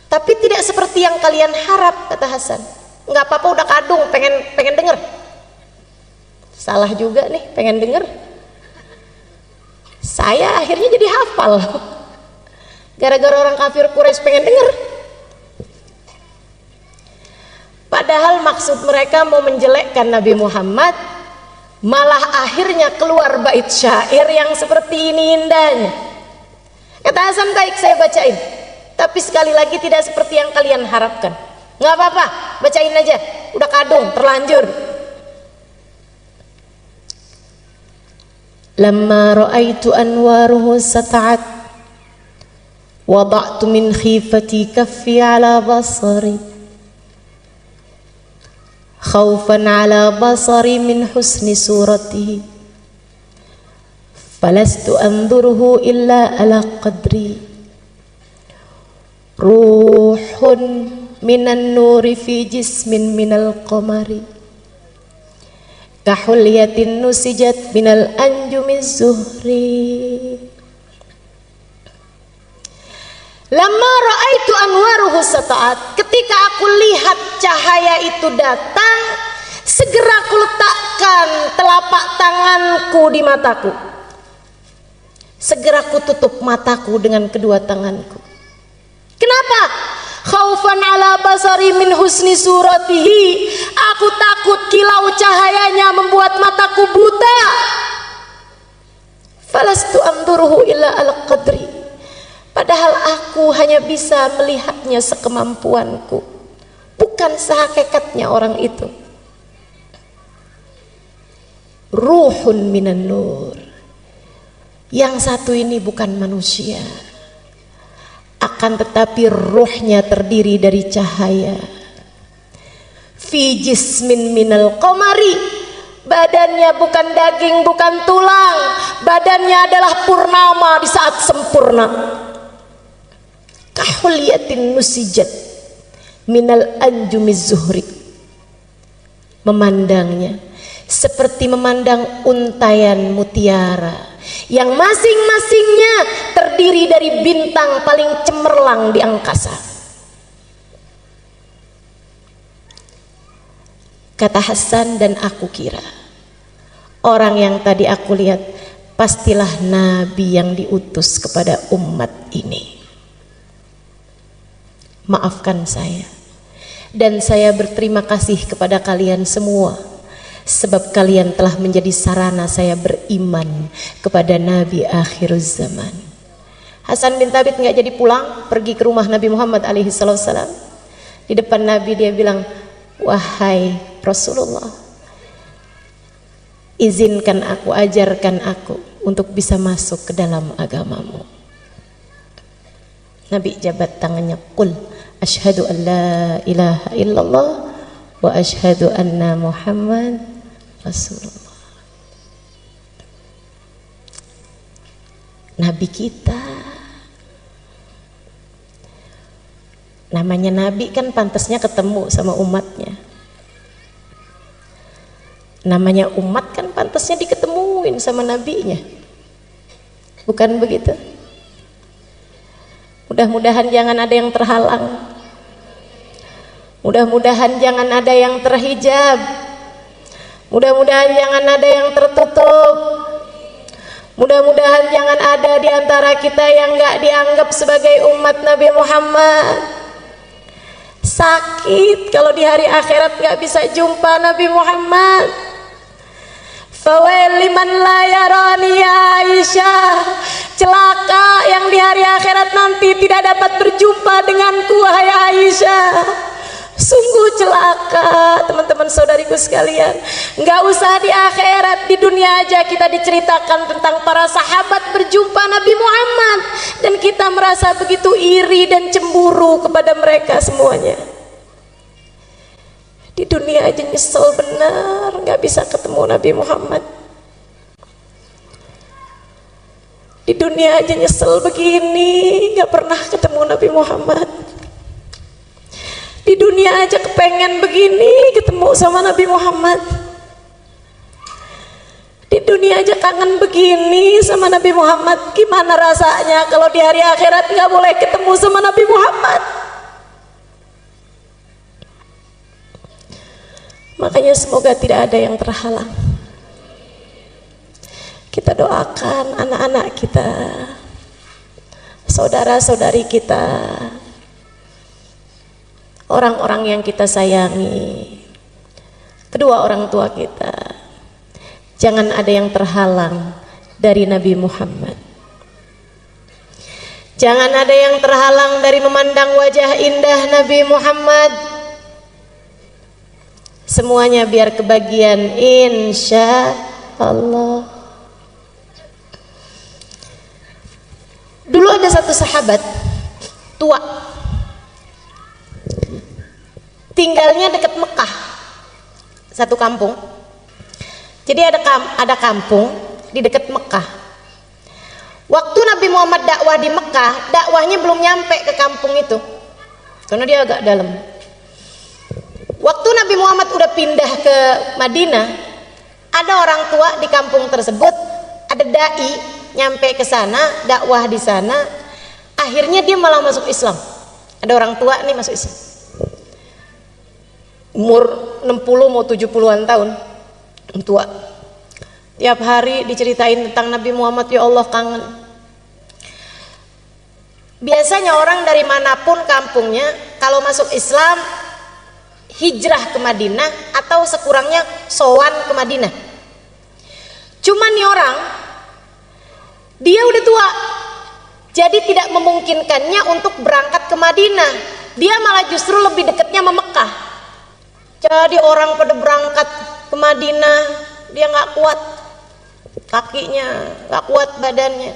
S1: tapi tidak seperti yang kalian harap, kata Hasan. Nggak apa-apa, udah kadung, pengen denger. Salah juga nih, pengen denger. Saya akhirnya jadi hafal gara-gara orang kafir Quraisy pengen denger. Padahal maksud mereka mau menjelekkan Nabi Muhammad, malah akhirnya keluar bait syair yang seperti ini indahnya. Kata Hasan, baik saya bacain, tapi sekali lagi tidak seperti yang kalian harapkan. Nggak apa-apa, bacain aja, udah kadung, terlanjur. Lamma ra'aitu anwaruhu sata'at wada'tu min khifati kaffi ala basari khawfan ala basari min husni suratihi falastu anzuruhu illa ala qadri ruhun minan nuri fi jismin minal qamari kahulyatin nusijat minal anjumiz zuhri. Lama ra'aitu anwaruhu sata'at, ketika aku lihat cahaya itu datang, segera aku letakkan telapak tanganku di mataku, segera aku tutup mataku dengan kedua tanganku. Kenapa? Khaufan ala basari min husni suratihi, aku takut kilau cahayanya membuat mataku buta. Falastu anduruhu illa al qadri, padahal aku hanya bisa melihatnya sekemampuanku, bukan sehakikatnya orang itu. Ruhun minan nur, yang satu ini bukan manusia, akan tetapi ruhnya terdiri dari cahaya. Fi jismin minal qamari, badannya bukan daging, bukan tulang, badannya adalah purnama di saat sempurna. Kahulyatin nusijat minal anjumiz zuhri, memandangnya seperti memandang untayan mutiara yang masing-masingnya terdiri dari bintang paling cemerlang di angkasa. Kata Hasan, dan aku kira orang yang tadi aku lihat pastilah nabi yang diutus kepada umat ini. Maafkan saya, dan saya berterima kasih kepada kalian semua, sebab kalian telah menjadi sarana saya beriman kepada Nabi akhir zaman. Hasan bin Thabit nggak jadi pulang, pergi ke rumah Nabi Muhammad alaihi salam. Di depan Nabi dia bilang, wahai Rasulullah, izinkan aku, ajarkan aku untuk bisa masuk ke dalam agamamu. Nabi jabat tangannya, qul asyhadu an la ilaha illallah wa asyhadu anna Muhammad Rasulullah. Nabi kita, namanya Nabi kan pantasnya ketemu sama umatnya. Namanya umat kan pantasnya diketemuin sama nabinya. Bukan begitu? Mudah-mudahan jangan ada yang terhalang. Mudah-mudahan jangan ada yang terhijab. Mudah-mudahan jangan ada yang tertutup. Mudah-mudahan jangan ada di antara kita yang gak dianggap sebagai umat Nabi Muhammad. Sakit kalau di hari akhirat gak bisa jumpa Nabi Muhammad. Fawail liman la yarani ya Aisyah, celaka yang di hari akhirat nanti tidak dapat berjumpa denganku wahai Aisyah. Sungguh celaka teman-teman saudariku sekalian. Nggak usah di akhirat, di dunia aja kita diceritakan tentang para sahabat berjumpa Nabi Muhammad, dan kita merasa begitu iri dan cemburu kepada mereka semuanya. Di dunia aja nyesel benar nggak bisa ketemu Nabi Muhammad. Di dunia aja nyesel begini nggak pernah ketemu Nabi Muhammad. Di dunia aja kepengen begini ketemu sama Nabi Muhammad. Di dunia aja kangen begini sama Nabi Muhammad. Gimana rasanya kalau di hari akhirat nggak boleh ketemu sama Nabi Muhammad? Makanya semoga tidak ada yang terhalang. Kita doakan anak-anak kita, saudara-saudari kita, orang-orang yang kita sayangi, kedua orang tua kita. Jangan ada yang terhalang dari Nabi Muhammad. Jangan ada yang terhalang dari memandang wajah indah Nabi Muhammad. Semuanya biar kebagian insya Allah. Dulu ada satu sahabat tua, tinggalnya dekat Mekah, satu kampung. Jadi ada kampung di dekat Mekah. Waktu Nabi Muhammad dakwah di Mekah, dakwahnya belum nyampe ke kampung itu, karena dia agak dalam. Waktu Nabi Muhammad udah pindah ke Madinah, ada orang tua di kampung tersebut, ada dai nyampe ke sana, dakwah di sana, akhirnya dia malah masuk Islam. Ada orang tua nih masuk Islam, umur 60 mau 70-an tahun, tua. Tiap hari diceritain tentang Nabi Muhammad, ya Allah kangen. Biasanya orang dari manapun kampungnya, kalau masuk Islam hijrah ke Madinah atau sekurangnya sowan ke Madinah. Cuman nih orang, dia udah tua, jadi tidak memungkinkannya untuk berangkat ke Madinah. Dia malah justru lebih dekatnya sama Mekah. Jadi orang pada berangkat ke Madinah, dia nggak kuat kakinya, nggak kuat badannya,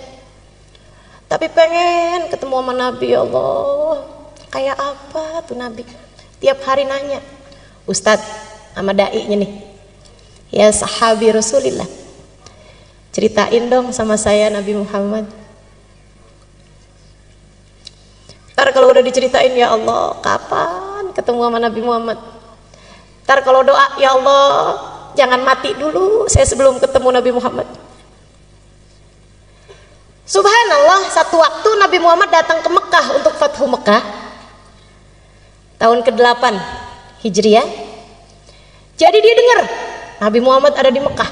S1: tapi pengen ketemu sama Nabi. Ya Allah, kayak apa tuh Nabi? Tiap hari nanya, Ustadz sama dai-nya nih, ya sahabi Rasulillah, ceritain dong sama saya Nabi Muhammad. Ntar kalau udah diceritain, ya Allah kapan ketemu sama Nabi Muhammad? Ntar kalau doa, ya Allah jangan mati dulu saya sebelum ketemu Nabi Muhammad. Subhanallah, satu waktu Nabi Muhammad datang ke Mekah untuk Fathu Mekah tahun ke-8 Hijriah. Jadi dia dengar Nabi Muhammad ada di Mekah.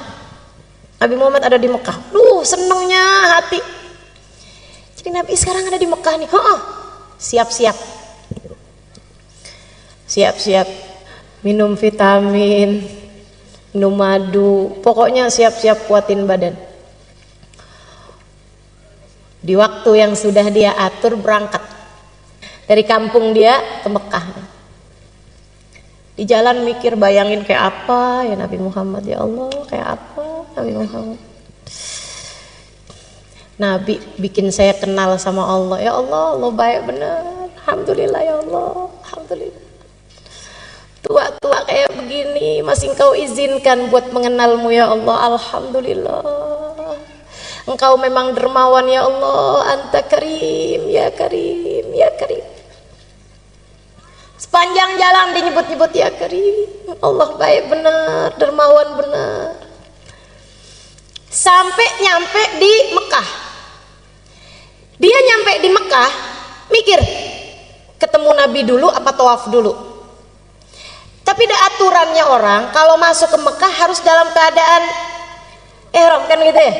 S1: Nabi Muhammad ada di Mekah. Senengnya hati. Jadi Nabi sekarang ada di Mekah nih. Siap-siap. Siap-siap. Minum vitamin, minum madu. Pokoknya siap-siap kuatin badan. Di waktu yang sudah dia atur berangkat. Dari kampung dia ke Mekah. Di jalan mikir, bayangin kayak apa ya Nabi Muhammad, ya Allah, kayak apa Nabi Muhammad. Nabi bikin saya kenal sama Allah. Ya Allah, Allah baik benar. Alhamdulillah ya Allah, alhamdulillah. Tua-tua kayak begini masih Engkau izinkan buat mengenalmu ya Allah, alhamdulillah. Engkau memang dermawan ya Allah, Anta Karim, ya Karim, ya Karim. Sepanjang jalan dinyebut-nyebut ya Karim. Allah baik benar, dermawan benar. Sampai nyampe di Mekah. Dia nyampe di Mekah, mikir, ketemu Nabi dulu apa tawaf dulu. Tapi ada aturannya orang, kalau masuk ke Mekah harus dalam keadaan ihram kan gitu ya.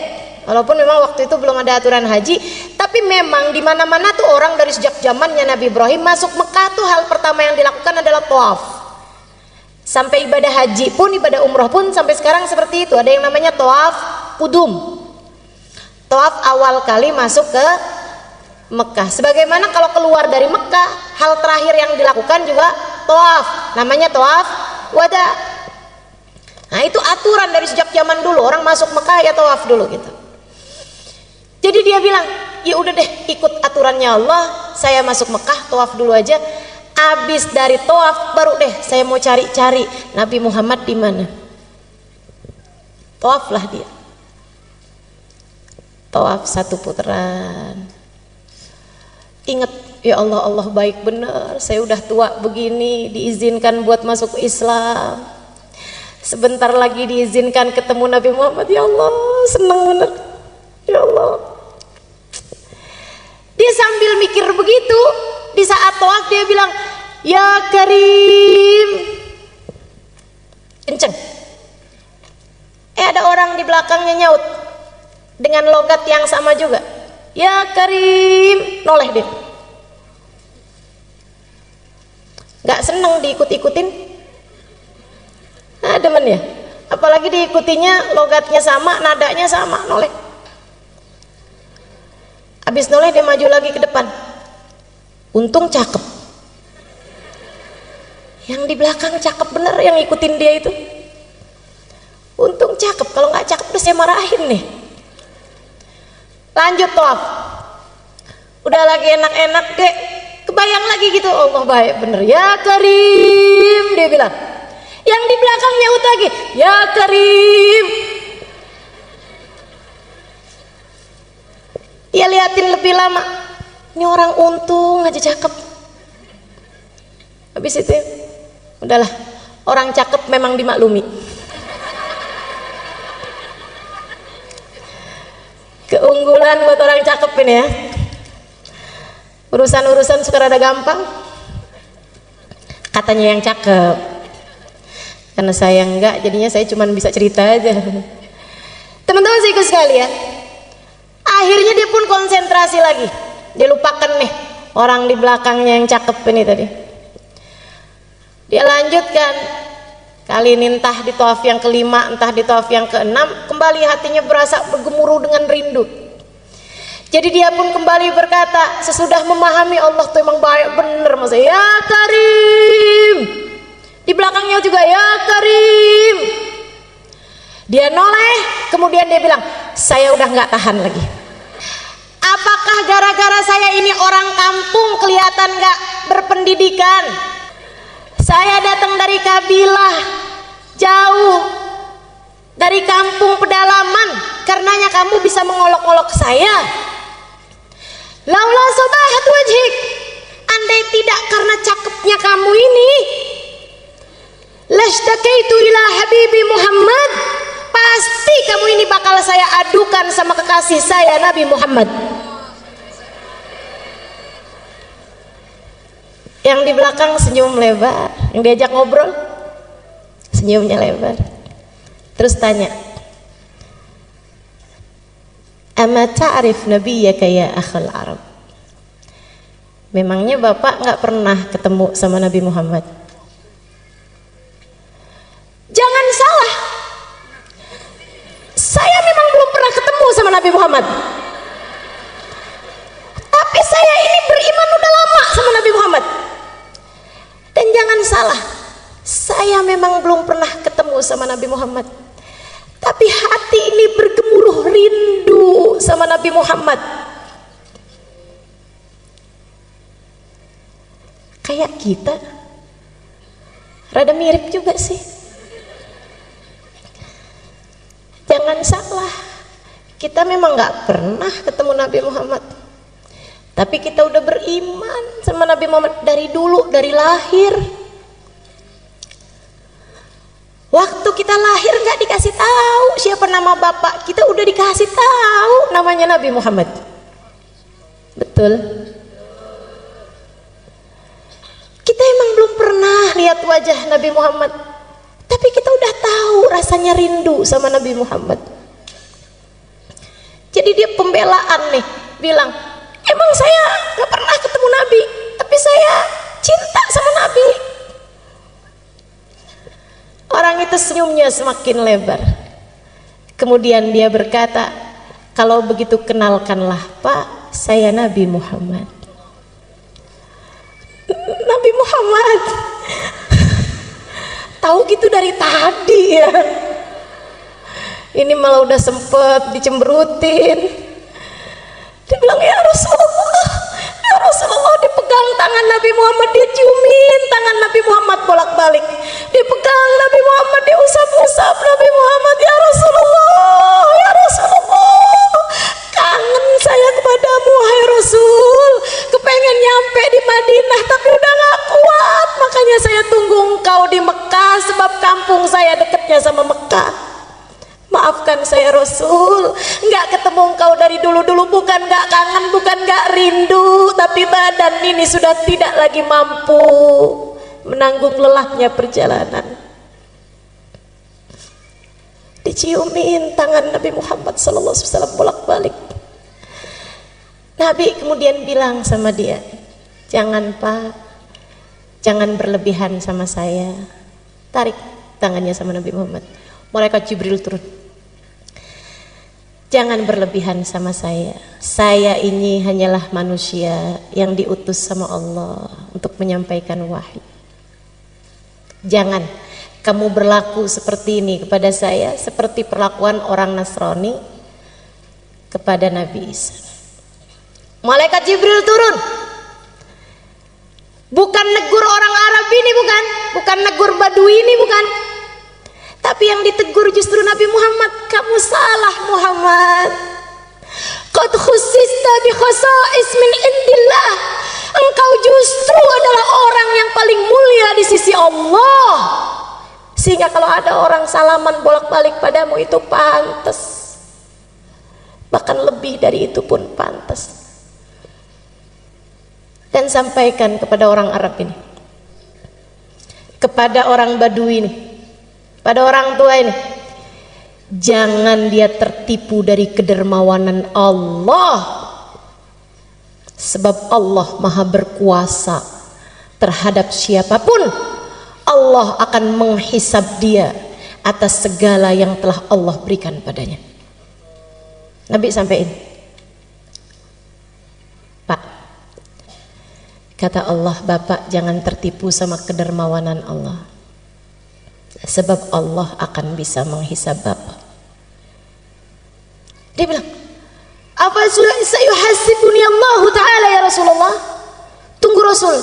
S1: Walaupun memang waktu itu belum ada aturan haji, tapi memang di mana-mana tuh orang dari sejak zamannya Nabi Ibrahim masuk Mekah tuh hal pertama yang dilakukan adalah tawaf. Sampai ibadah haji pun, ibadah umroh pun sampai sekarang seperti itu. Ada yang namanya tawaf kudum. Tawaf awal kali masuk ke Mekah. Sebagaimana kalau keluar dari Mekah, hal terakhir yang dilakukan juga tawaf. Namanya tawaf wada. Nah, itu aturan dari sejak zaman dulu. Orang masuk Mekah ya tawaf dulu gitu. Jadi dia bilang, ya udah deh ikut aturannya Allah, saya masuk Mekah tawaf dulu aja. Abis dari tawaf baru deh saya mau cari-cari Nabi Muhammad di mana. Tawaflah dia. Tawaf satu putaran. Ingat, ya Allah, Allah baik benar. Saya udah tua begini, diizinkan buat masuk Islam. Sebentar lagi diizinkan ketemu Nabi Muhammad. Ya Allah, senang benar. Ya Allah. Dia sambil mikir begitu, di saat tawaf dia bilang, ya Karim. Kenceng. Ada orang di belakangnya nyaut dengan logat yang sama juga. Ya Karim. Noleh dia. Gak seneng diikut-ikutin. Nah, demen ya. Apalagi diikutinya logatnya sama, nadanya sama, noleh. Habis noleh dia maju lagi ke depan. Untung cakep. Yang di belakang cakep bener yang ngikutin dia itu. Untung cakep, kalau nggak cakep udah saya marahin nih. Lanjut tawaf. Udah lagi enak-enak deh. Kebayang lagi gitu, Allah baik bener. Ya Karim, dia bilang. Yang di belakang nyaut lagi, ya Karim. Dia liatin lebih lama. Ini orang untung aja cakep. Habis itu, udahlah. Orang cakep memang dimaklumi. Keunggulan buat orang cakep ini ya. Urusan-urusan suka rada gampang. Katanya yang cakep. Karena saya enggak, jadinya saya cuma bisa cerita aja. Teman-teman saya ikut sekalian. Akhirnya dia pun konsentrasi lagi. Dia lupakan nih orang di belakangnya yang cakep ini tadi. Dia lanjutkan. Kali ini entah di tawaf yang kelima, entah di tawaf yang keenam, kembali hatinya berasa bergemuruh dengan rindu. Jadi dia pun kembali berkata, sesudah memahami Allah tuh emang baik bener, Mas. Ya Karim. Di belakangnya juga ya Karim. Dia noleh, kemudian dia bilang, saya udah nggak tahan lagi. Apakah gara-gara saya ini orang kampung kelihatan nggak berpendidikan? Saya datang dari kabilah jauh, dari kampung pedalaman, karenanya kamu bisa mengolok-olok saya. Laula sobahat wajhik, andai tidak karena cakepnya kamu ini, lastakaitu ila habibi Muhammad, pasti kamu ini bakal saya adukan sama kekasih saya Nabi Muhammad. Yang di belakang senyum lebar, yang diajak ngobrol senyumnya lebar. Terus tanya, Ama ta'rif nabiyyaka ya akhal Arab. Memangnya Bapak nggak pernah ketemu sama Nabi Muhammad? Jangan salah, saya memang belum pernah ketemu sama Nabi Muhammad, tapi saya ini beriman udah lama sama Nabi Muhammad. Dan jangan salah, saya memang belum pernah ketemu sama Nabi Muhammad, tapi hati ini bergemuruh rindu sama Nabi Muhammad. Kayak kita, rada mirip juga sih. Jangan salah, kita memang gak pernah ketemu Nabi Muhammad, tapi kita udah beriman sama Nabi Muhammad dari dulu, dari lahir. Waktu kita lahir gak dikasih tahu siapa nama bapak kita, udah dikasih tahu namanya Nabi Muhammad. Betul? Kita emang belum pernah lihat wajah Nabi Muhammad, tapi kita udah tahu rasanya rindu sama Nabi Muhammad. Jadi dia pembelaan nih, bilang, emang saya gak pernah ketemu Nabi, tapi saya cinta sama Nabi. Orang itu senyumnya semakin lebar. Kemudian dia berkata, kalau begitu kenalkanlah Pak, saya Nabi Muhammad. Nabi Muhammad tahu gitu dari tadi ya. Ini malah udah sempet dicemberutin. Dia bilang, ya Rasulullah, dipegang tangan Nabi Muhammad, dia ciumin tangan Nabi Muhammad bolak-balik, dipegang Nabi Muhammad, dia usap-usap Nabi Muhammad. Ya Rasulullah, kangen saya kepadamu hai Rasul, kepengen nyampe di Madinah tapi udah gak kuat, makanya saya tunggu engkau di Mekah, sebab kampung saya dekatnya sama Mekah. Maafkan saya Rasul, nggak ketemu engkau dari dulu-dulu, bukan nggak kangen, bukan nggak rindu, tapi badan ini sudah tidak lagi mampu menanggung lelahnya perjalanan. Diciumin tangan Nabi Muhammad SAW bolak-balik. Nabi kemudian bilang sama dia, jangan Pak, jangan berlebihan sama saya. Tarik tangannya sama Nabi Muhammad. Malaikat Jibril turun. Jangan berlebihan sama saya. Saya ini hanyalah manusia yang diutus sama Allah untuk menyampaikan wahyu. Jangan kamu berlaku seperti ini kepada saya, seperti perlakuan orang Nasrani kepada Nabi Isa. Malaikat Jibril turun. Bukan negur orang Arab ini, bukan negur Badui ini, bukan. Tapi yang ditegur justru Nabi Muhammad. Kamu salah Muhammad. Qad khussista bi khasa'is min indillah. Engkau justru adalah orang yang paling mulia di sisi Allah. Sehingga kalau ada orang salaman bolak-balik padamu itu pantas. Bahkan lebih dari itu pun pantas. Dan sampaikan kepada orang Arab ini, kepada orang Badui ini, pada orang tua ini, jangan dia tertipu dari kedermawanan Allah, sebab Allah maha berkuasa terhadap siapapun. Allah akan menghisab dia atas segala yang telah Allah berikan padanya. Nabi sampaikan, Pak, kata Allah, Bapak jangan tertipu sama kedermawanan Allah, sebab Allah akan bisa menghisab Bapak. Dia bilang, apa sayuhasibuni Allah Ta'ala ya Rasulullah? Tunggu Rasul,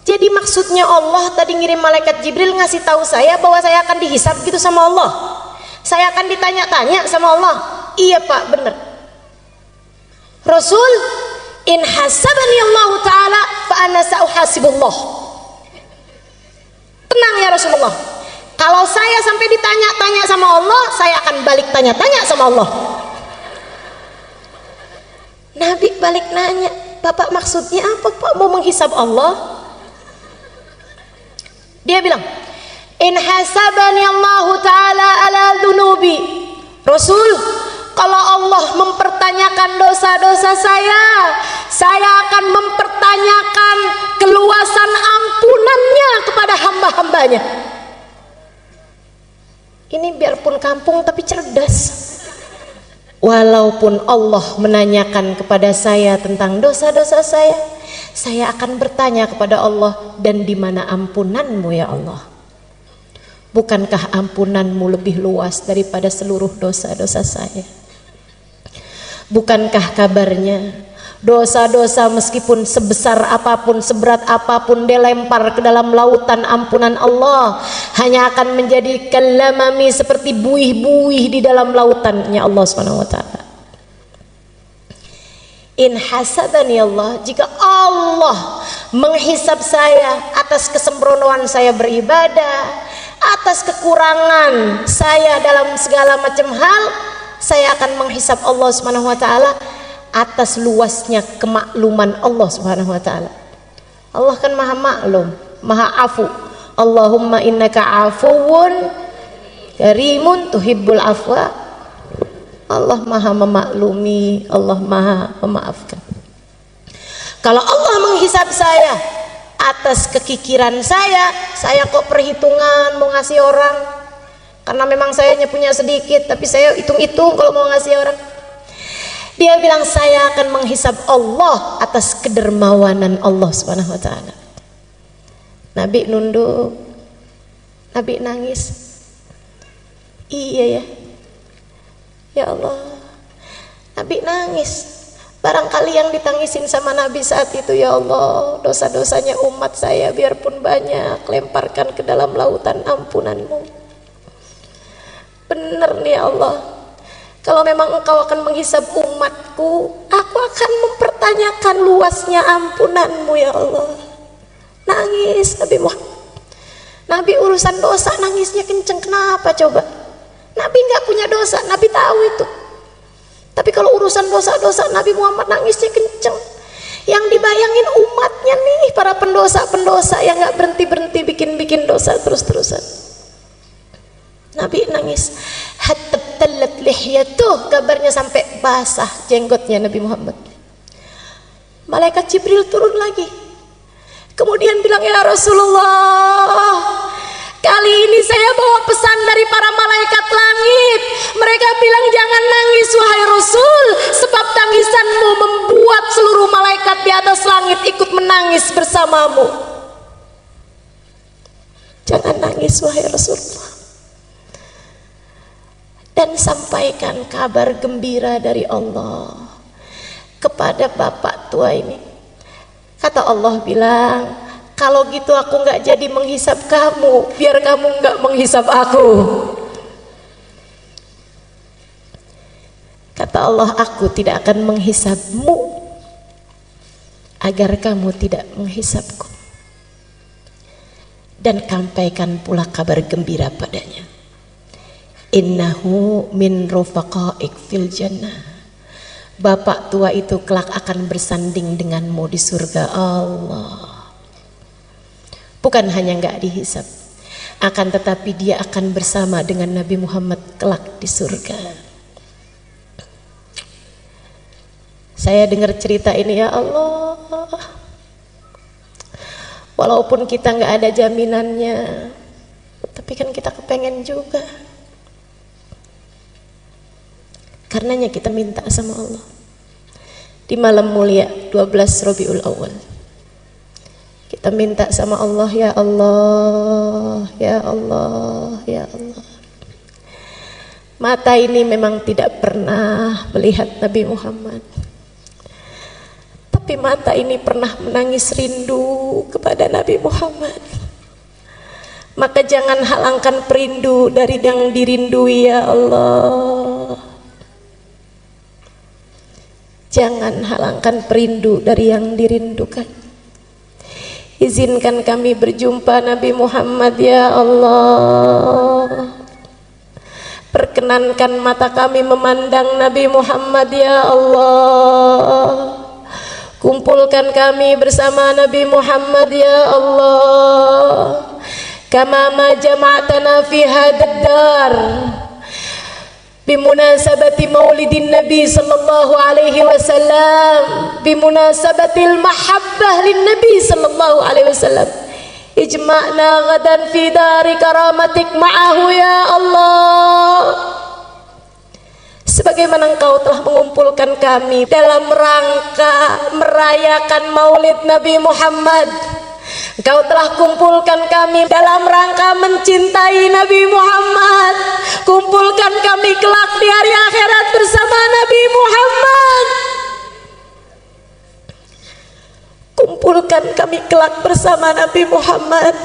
S1: jadi maksudnya Allah tadi ngirim malaikat Jibril ngasih tahu saya bahwa saya akan dihisab gitu sama Allah, saya akan ditanya-tanya sama Allah? Iya Pak, benar Rasul. In hasabani Allah Ta'ala fa ana sa'uhasibullah. Tenang ya Rasulullah, kalau saya sampai ditanya-tanya sama Allah, saya akan balik tanya-tanya sama Allah. Nabi balik nanya, Bapak maksudnya apa Pak, mau menghisab Allah? Dia bilang, in hasabani Allah Ta'ala ala dhunubi. Rasul, Kalau Allah mempertanyakan dosa-dosa saya akan mempertanyakan keluasan ampunannya kepada hamba-hambanya. Ini biarpun kampung tapi cerdas. Walaupun Allah menanyakan kepada saya tentang dosa-dosa saya akan bertanya kepada Allah, dan di mana ampunanmu ya Allah? Bukankah ampunanmu lebih luas daripada seluruh dosa-dosa saya? Bukankah kabarnya dosa-dosa meskipun sebesar apapun, seberat apapun dilempar ke dalam lautan ampunan Allah, hanya akan menjadi kalamami, seperti buih-buih di dalam lautannya Allah Subhanahu wa taala. In hasabani Allah, jika Allah menghisab saya atas kesembronoan saya beribadah, atas kekurangan saya dalam segala macam hal, saya akan menghisab Allah Subhanahu wa taala atas luasnya kemakluman Allah Subhanahu wa taala. Allah kan maha maklum, maha afu. Allahumma innaka afuwun karimun tuhibbul afwa. Allah maha memaklumi, Allah maha memaafkan. Kalau Allah menghisab saya atas kekikiran saya kok perhitungan mau ngasih orang, karena memang saya punya sedikit, tapi saya hitung-hitung kalau mau ngasih orang. Dia bilang saya akan menghisab Allah atas kedermawanan Allah Subhanahu wa taala. Nabi nunduk, Nabi nangis. Iya ya, ya Allah, Nabi nangis. Barangkali yang ditangisin sama Nabi saat itu, ya Allah, dosa-dosanya umat saya biarpun banyak, lemparkan ke dalam lautan ampunanmu. Bener nih ya Allah, kalau memang engkau akan menghisab umatku, aku akan mempertanyakan luasnya ampunanmu ya Allah. Nangis Nabi Muhammad. Nabi urusan dosa nangisnya kenceng, kenapa coba? Nabi nggak punya dosa, Nabi tahu itu. Tapi kalau urusan dosa-dosa Nabi Muhammad nangisnya kenceng. Yang dibayangin umatnya nih, para pendosa-pendosa yang nggak berhenti-berhenti bikin dosa terus-terusan. Nabi nangis. Hatta talat lihyatuh, kabarnya sampai basah jenggotnya Nabi Muhammad. Malaikat Jibril turun lagi, kemudian bilang, ya Rasulullah, kali ini saya bawa pesan dari para malaikat langit. Mereka bilang jangan nangis wahai Rasul, sebab tangisanmu membuat seluruh malaikat di atas langit ikut menangis bersamamu. Jangan nangis wahai Rasulullah, dan sampaikan kabar gembira dari Allah kepada bapak tua ini. Kata Allah bilang, kalau gitu aku nggak jadi menghisab kamu, biar kamu nggak menghisab aku. Kata Allah, aku tidak akan menghisabmu agar kamu tidak menghisabku. Dan sampaikan pula kabar gembira padanya, innahu min rufaqaik fil jannah. Bapak tua itu kelak akan bersanding denganmu di surga Allah. Bukan hanya nggak dihisab, akan tetapi dia akan bersama dengan Nabi Muhammad kelak di surga. Saya dengar cerita ini, ya Allah, walaupun kita nggak ada jaminannya, tapi kan kita kepengen juga. Karenanya kita minta sama Allah di malam mulia 12 Rabiul Awal. Kita minta sama Allah, ya Allah, ya Allah, ya Allah. Mata ini memang tidak pernah melihat Nabi Muhammad, tapi mata ini pernah menangis rindu kepada Nabi Muhammad. Maka jangan halangkan perindu dari yang dirindui, ya Allah. Jangan halangkan perindu dari yang dirindukan. Izinkan kami berjumpa Nabi Muhammad, ya Allah. Perkenankan mata kami memandang Nabi Muhammad, ya Allah. Kumpulkan kami bersama Nabi Muhammad, ya Allah. Kama ma jama'tana fi hadad dar, bimunasabati maulidin Nabi sallallahu alaihi wasallam, bimunasabatil mahabbah lin Nabi sallallahu alaihi wasallam. Ijma'na ghadan fi dari karamatik ma'ahu ya Allah. Sebagaimana Engkau telah mengumpulkan kami dalam rangka merayakan maulid Nabi Muhammad, Engkau telah kumpulkan kami dalam rangka mencintai Nabi Muhammad. Kumpulkan kami kelak di hari akhirat bersama Nabi Muhammad. Kumpulkan kami kelak bersama Nabi Muhammad.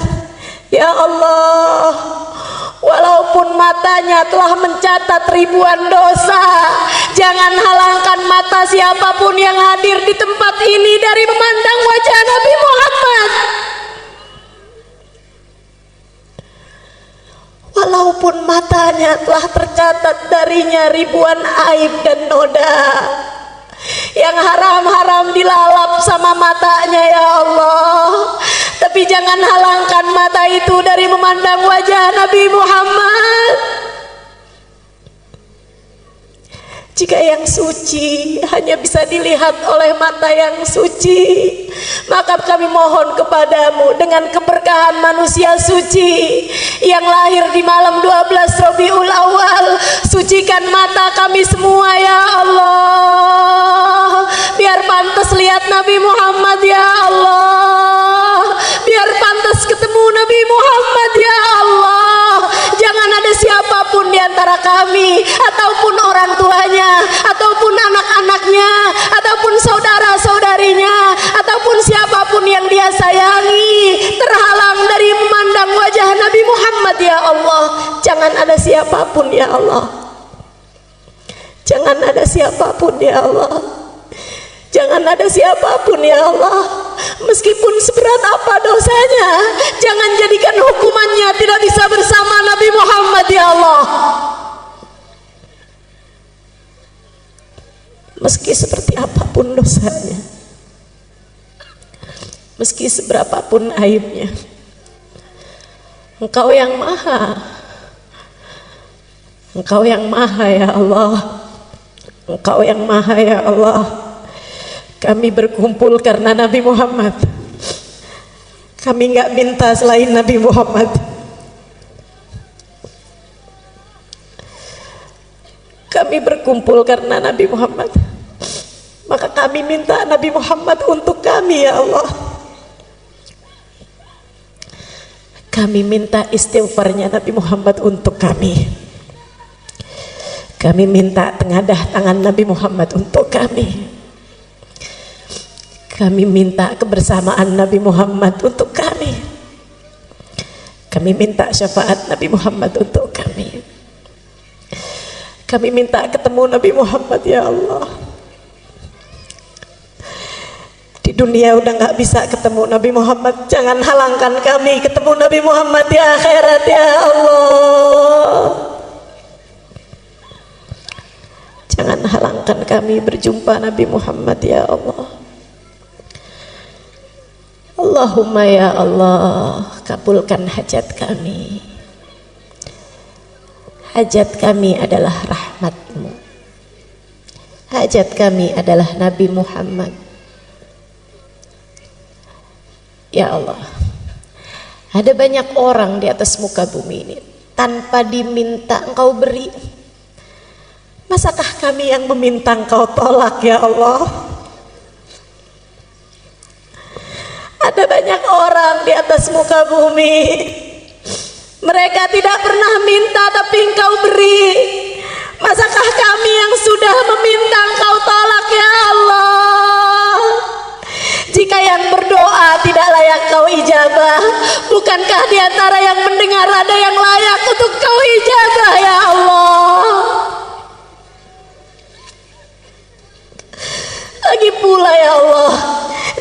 S1: Ya Allah, walaupun matanya telah mencatat ribuan dosa, jangan halangkan mata siapapun yang hadir di tempat ini dari memandang wajah Nabi Muhammad. Walaupun matanya telah tercatat darinya ribuan aib dan noda yang haram-haram dilalap sama matanya ya Allah, tapi jangan halangkan mata itu dari memandang wajah Nabi Muhammad. Jika yang suci hanya bisa dilihat oleh mata yang suci, maka kami mohon kepadamu dengan keberkahan manusia suci yang lahir di malam 12 Rabiul Awal, sucikan mata kami semua ya Allah, biar pantas lihat Nabi Muhammad ya Allah, biar pantas ketemu Nabi Muhammad ya Allah. Jangan ada siapapun di antara kami ataupun orang tuanya ataupun anak-anaknya ataupun saudara-saudarinya ataupun siapapun yang dia sayangi terhalang dari memandang wajah Nabi Muhammad ya Allah. Jangan ada siapapun ya Allah, jangan ada siapapun ya Allah, jangan ada siapapun ya Allah. Meskipun seberat apa dosanya, jangan jadikan hukumannya tidak bisa bersama Nabi Muhammad ya Allah. Meski seperti apapun dosanya, meski seberapapun aibnya, Engkau yang maha, Engkau yang maha ya Allah, Engkau yang maha ya Allah. Kami berkumpul karena Nabi Muhammad. Kami nggak minta selain Nabi Muhammad. Kami berkumpul karena Nabi Muhammad. Maka kami minta Nabi Muhammad untuk kami ya Allah. Kami minta istighfarnya Nabi Muhammad untuk kami. Kami minta tengadah tangan Nabi Muhammad untuk kami. Kami minta kebersamaan Nabi Muhammad untuk kami. Kami minta syafaat Nabi Muhammad untuk kami. Kami minta ketemu Nabi Muhammad ya Allah. Di dunia udah gak bisa ketemu Nabi Muhammad, jangan halangkan kami ketemu Nabi Muhammad di akhirat ya Allah. Jangan halangkan kami berjumpa Nabi Muhammad ya Allah. Allahumma ya Allah, kabulkan hajat kami. Hajat kami adalah rahmat-Mu. Hajat kami adalah Nabi Muhammad. Ya Allah, ada banyak orang di atas muka bumi ini tanpa diminta Engkau beri. Masakah kami yang meminta Engkau tolak ya Allah? Ada banyak orang di atas muka bumi, mereka tidak pernah minta tapi Engkau beri. Masakah kami yang sudah meminta Engkau tolak ya Allah? Jika yang berdoa tidak layak Kau ijabah, bukankah di antara yang mendengar ada yang layak untuk Kau ijabah ya Allah? Lagi pula ya Allah,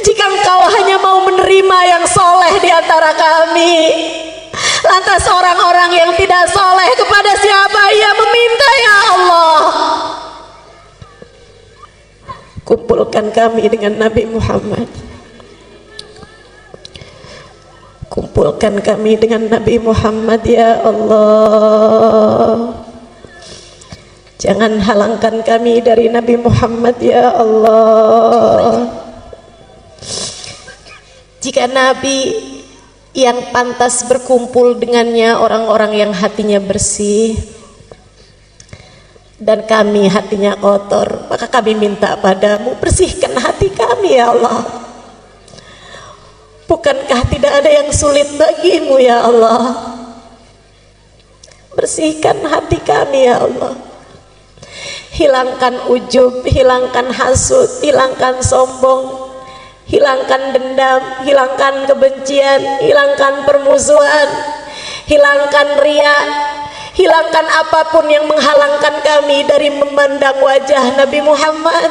S1: jika Engkau hanya mau menerima yang soleh di antara kami, lantas orang-orang yang tidak soleh kepada siapa ia meminta ya Allah? Kumpulkan kami dengan Nabi Muhammad. Kumpulkan kami dengan Nabi Muhammad ya Allah. Jangan halangkan kami dari Nabi Muhammad ya Allah. Jika Nabi yang pantas berkumpul dengannya orang-orang yang hatinya bersih, dan kami hatinya kotor, maka kami minta padamu, bersihkan hati kami ya Allah. Bukankah tidak ada yang sulit bagimu ya Allah? Bersihkan hati kami ya Allah. Hilangkan ujub, hilangkan hasud, hilangkan sombong, hilangkan dendam, hilangkan kebencian, hilangkan permusuhan, hilangkan ria, hilangkan apapun yang menghalangkan kami dari memandang wajah Nabi Muhammad.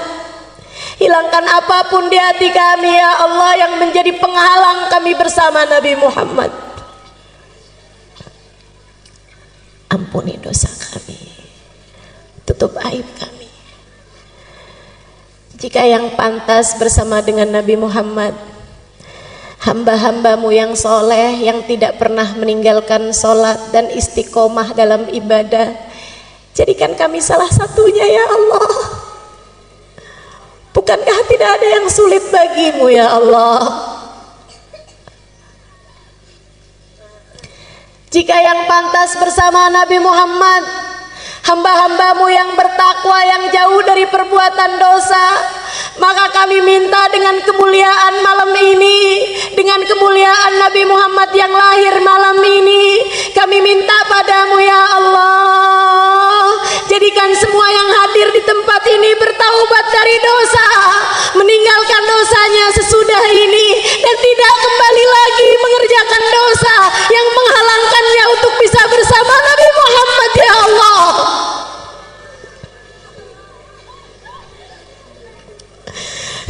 S1: Hilangkan apapun di hati kami ya Allah yang menjadi penghalang kami bersama Nabi Muhammad. Ampuni dosa kami, tutup aib kami. Jika yang pantas bersama dengan Nabi Muhammad, hamba-hambamu yang soleh, yang tidak pernah meninggalkan sholat dan istiqomah dalam ibadah, jadikan kami salah satunya ya Allah. Bukankah tidak ada yang sulit bagimu ya Allah? Jika yang pantas bersama Nabi Muhammad, hamba-hambamu yang bertakwa, yang jauh dari perbuatan dosa, maka kami minta dengan kemuliaan malam ini, dengan kemuliaan Nabi Muhammad yang lahir malam ini, kami minta padamu ya Allah, jadikan semua yang hadir di tempat ini bertaubat dari dosa, meninggalkan dosanya sesudah ini, dan tidak kembali lagi mengerjakan dosa yang menghalangkannya untuk bisa bersama Nabi Muhammad ya Allah.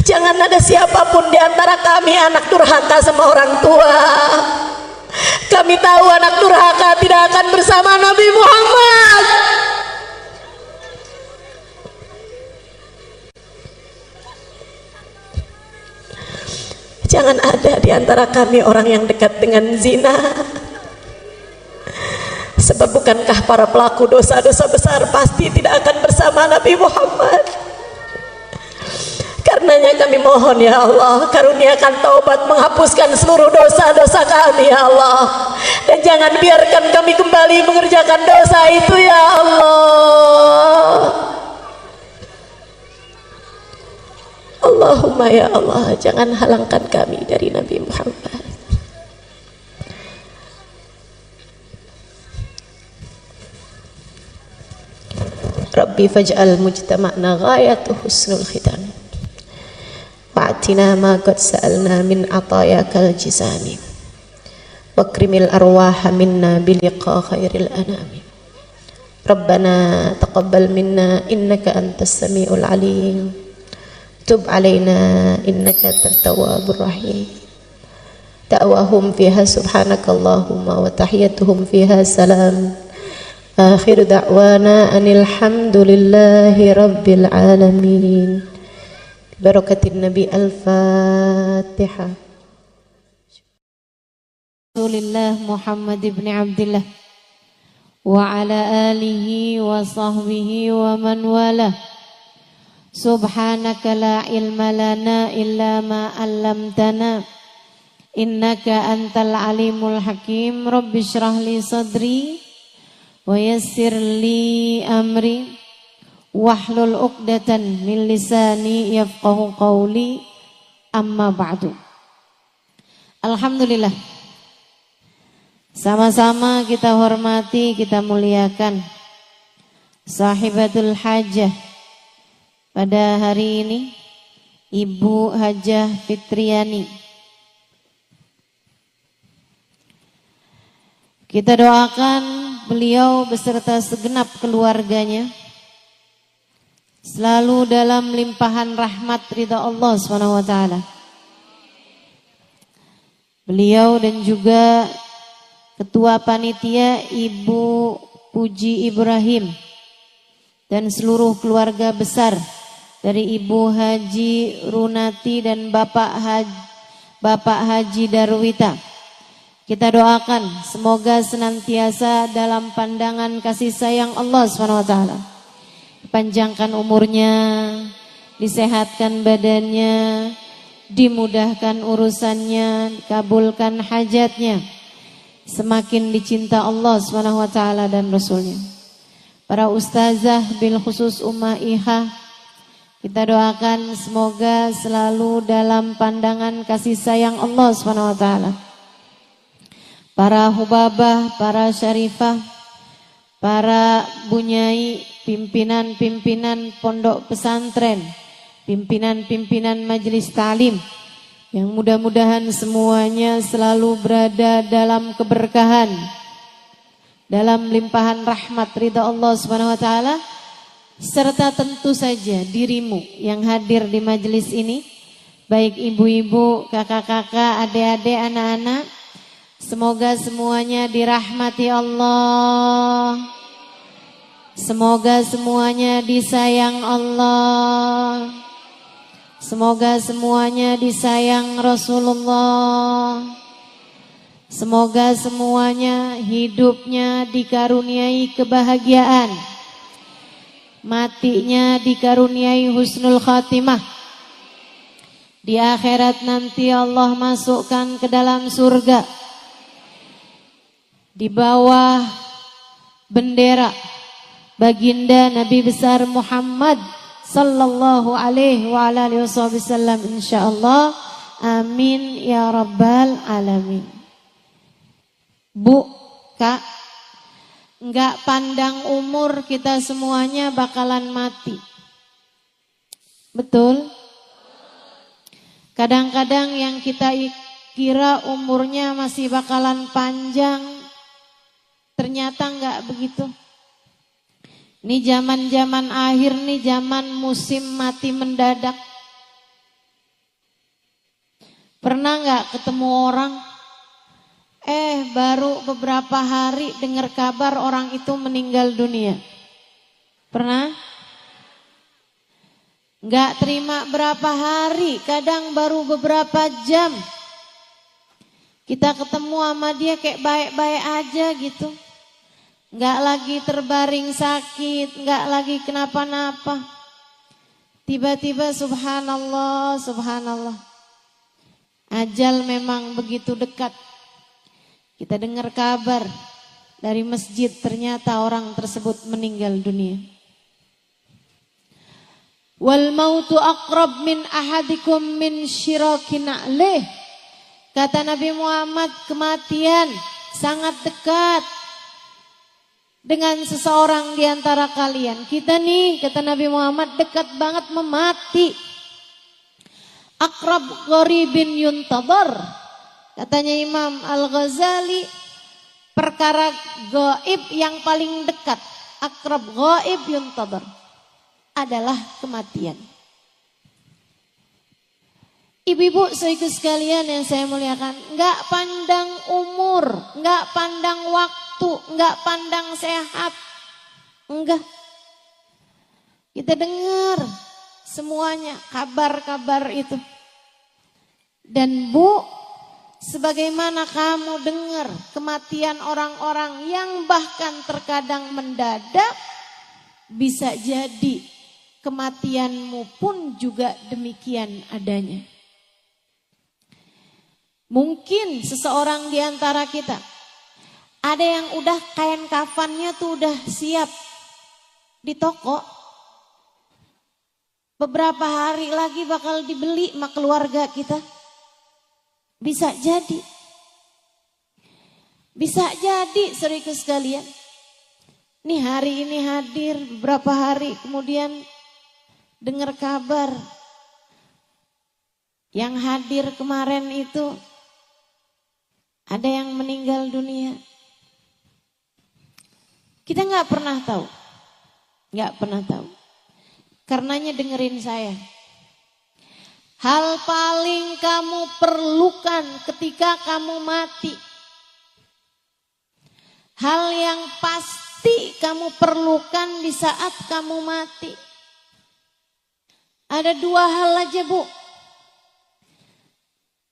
S1: Jangan ada siapapun di antara kami anak durhaka sama orang tua. Kami tahu anak durhaka tidak akan bersama Nabi Muhammad. Jangan ada di antara kami orang yang dekat dengan zina. Sebab bukankah para pelaku dosa-dosa besar pasti tidak akan bersama Nabi Muhammad? Karenanya kami mohon ya Allah, karuniakan taubat menghapuskan seluruh dosa-dosa kami ya Allah, dan jangan biarkan kami kembali mengerjakan dosa itu ya Allah. Allahumma ya Allah, jangan halangkan kami dari Nabi Muhammad. Rabbi faj'al mujtama'na ghayatu husnul khitam wa'atina ma qad sa'alna min atayakal jizani wakrimil arwaha minna biliqa khairil anami. Rabbana taqabbal minna innaka antas sami'ul alim, tub alaina innaka antat tawwabur rahim. Da'wahum fiha subhanakallahumma wa tahiyyatuhum fiha salam. Akhir da'wana anil hamdulillahi rabbil alamin. Barakatin Nabi. Al-Fatihah.
S2: Rasulillah Muhammad ibn Abdillah wa ala alihi wa sahbihi wa man wala. Subhanaka la ilma lana illa ma 'allamtana innaka antal alimul hakim. Rabbi shrah li sadri wa yassir li amri wahlul 'uqdatan min lisani yafqahu qawli. Amma ba'du. Alhamdulillah, sama-sama kita hormati, kita muliakan sahibatul hajah pada hari ini, Ibu Hajah Fitriani. Kita doakan beliau beserta segenap keluarganya selalu dalam limpahan rahmat ridha Allah SWT. Beliau dan juga Ketua Panitia Ibu Puji Ibrahim dan seluruh keluarga besar dari Ibu Haji Runati dan Bapak Haji Darwita. Kita doakan semoga senantiasa dalam pandangan kasih sayang Allah SWT. panjangkan umurnya, disehatkan badannya, dimudahkan urusannya, kabulkan hajatnya, semakin dicinta Allah SWT dan Rasulnya. Para ustazah bil khusus Ummah Iha, kita doakan semoga selalu dalam pandangan kasih sayang Allah SWT. Para hubabah, para syarifah, para bunyai, pimpinan-pimpinan pondok pesantren, pimpinan-pimpinan majelis ta'lim, yang mudah-mudahan semuanya selalu berada dalam keberkahan, dalam limpahan rahmat ridha Allah Subhanahu wa taala, serta tentu saja dirimu yang hadir di majelis ini, baik ibu-ibu, kakak-kakak, adik-adik, anak-anak, semoga semuanya dirahmati Allah. Semoga semuanya disayang Allah. Semoga semuanya disayang Rasulullah. Semoga semuanya hidupnya dikaruniai kebahagiaan, matinya dikaruniai husnul khatimah. Di akhirat nanti Allah masukkan ke dalam surga di bawah bendera baginda Nabi besar Muhammad sallallahu alaihi wa alihi wasallam, insyaallah. Amin ya rabbal alamin. Bu, Kak, enggak pandang umur, kita semuanya bakalan mati. Betul? Kadang-kadang yang kita kira umurnya masih bakalan panjang, ternyata enggak begitu. Ini zaman-zaman akhir nih, zaman musim mati mendadak. Pernah enggak ketemu orang, baru beberapa hari dengar kabar orang itu meninggal dunia? Pernah? Enggak terima berapa hari, kadang baru beberapa jam. Kita ketemu sama dia kayak baik-baik aja gitu. Enggak lagi terbaring sakit, enggak lagi kenapa-napa. Tiba-tiba subhanallah, subhanallah. Ajal memang begitu dekat. Kita dengar kabar dari masjid, ternyata orang tersebut meninggal dunia. Wal mautu aqrab min ahadikum min syirakin na'lih. Kata Nabi Muhammad, kematian sangat dekat dengan seseorang di antara kalian. Kita nih, kata Nabi Muhammad, dekat banget memati. Aqrab gharibin yuntadhar. Katanya Imam Al-Ghazali, perkara gaib yang paling dekat, aqrab ghaib yuntadhar, adalah kematian. Ibu-ibu saudara sekalian yang saya muliakan, enggak pandang umur, enggak pandang waktu, enggak pandang sehat. Enggak. Kita dengar semuanya kabar-kabar itu. Dan Bu, sebagaimana kamu dengar kematian orang-orang yang bahkan terkadang mendadak, bisa jadi kematianmu pun juga demikian adanya. Mungkin seseorang di antara kita, ada yang udah kain kafannya tuh udah siap di toko. Beberapa hari lagi bakal dibeli sama keluarga kita. Bisa jadi. Bisa jadi saudara sekalian. Nih hari ini hadir, beberapa hari kemudian dengar kabar. Yang hadir kemarin itu ada yang meninggal dunia. Kita nggak pernah tahu. Nggak pernah tahu. Karenanya dengerin saya. Hal paling kamu perlukan ketika kamu mati, hal yang pasti kamu perlukan di saat kamu mati, ada dua hal aja Bu.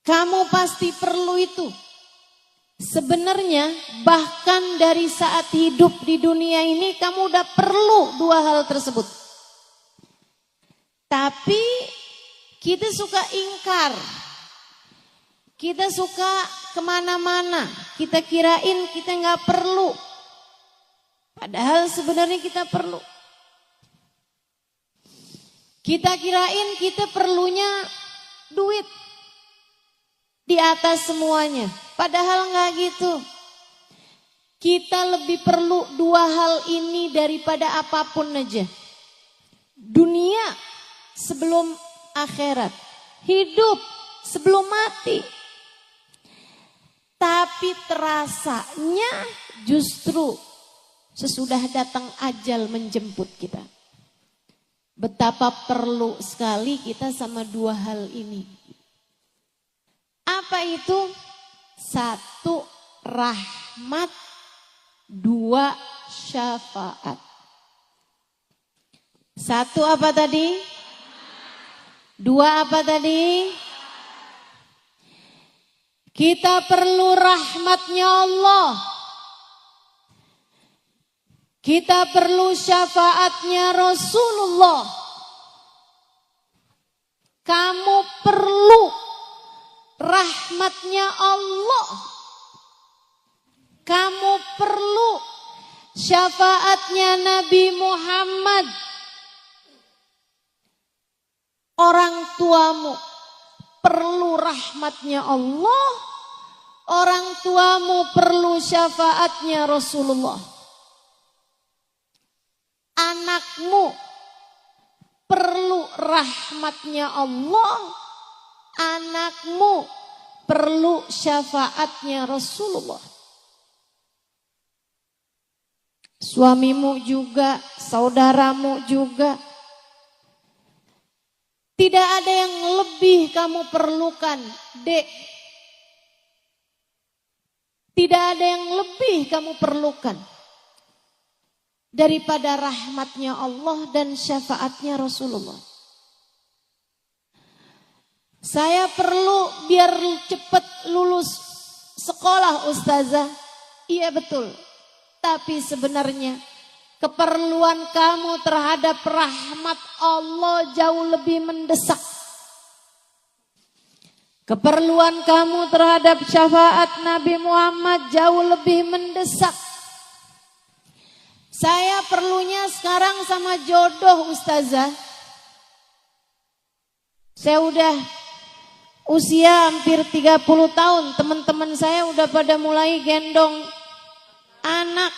S2: Kamu pasti perlu itu. Sebenarnya bahkan dari saat hidup di dunia ini kamu udah perlu dua hal tersebut. Tapi kita suka ingkar. Kita suka kemana-mana. Kita kirain kita nggak perlu. Padahal sebenarnya kita perlu. Kita kirain kita perlunya duit di atas semuanya. Padahal nggak gitu. Kita lebih perlu dua hal ini daripada apapun aja. Dunia sebelum akhirat. Hidup sebelum mati. Tapi terasanya justru sesudah datang ajal menjemput kita. Betapa perlu sekali kita sama dua hal ini. Apa itu? Satu, rahmat. Dua, syafaat. Satu apa tadi? Dua apa tadi? Kita perlu rahmatnya Allah. Kita perlu syafaatnya Rasulullah. Kamu perlu rahmatnya Allah. Kamu perlu syafaatnya Nabi Muhammad. Orang tuamu perlu rahmatnya Allah. Orang tuamu perlu syafaatnya Rasulullah. Anakmu perlu rahmatnya Allah. Anakmu perlu syafaatnya Rasulullah. Suamimu juga, saudaramu juga. Tidak ada yang lebih kamu perlukan, Dek. Tidak ada yang lebih kamu perlukan daripada rahmatnya Allah dan syafaatnya Rasulullah. Saya perlu biar cepat lulus sekolah, Ustazah. Iya betul. Tapi sebenarnya keperluan kamu terhadap rahmat Allah jauh lebih mendesak. Keperluan kamu terhadap syafaat Nabi Muhammad jauh lebih mendesak. Saya perlunya sekarang sama jodoh, Ustazah. Saya udah usia hampir 30 tahun. Teman-teman saya udah pada mulai gendong anak.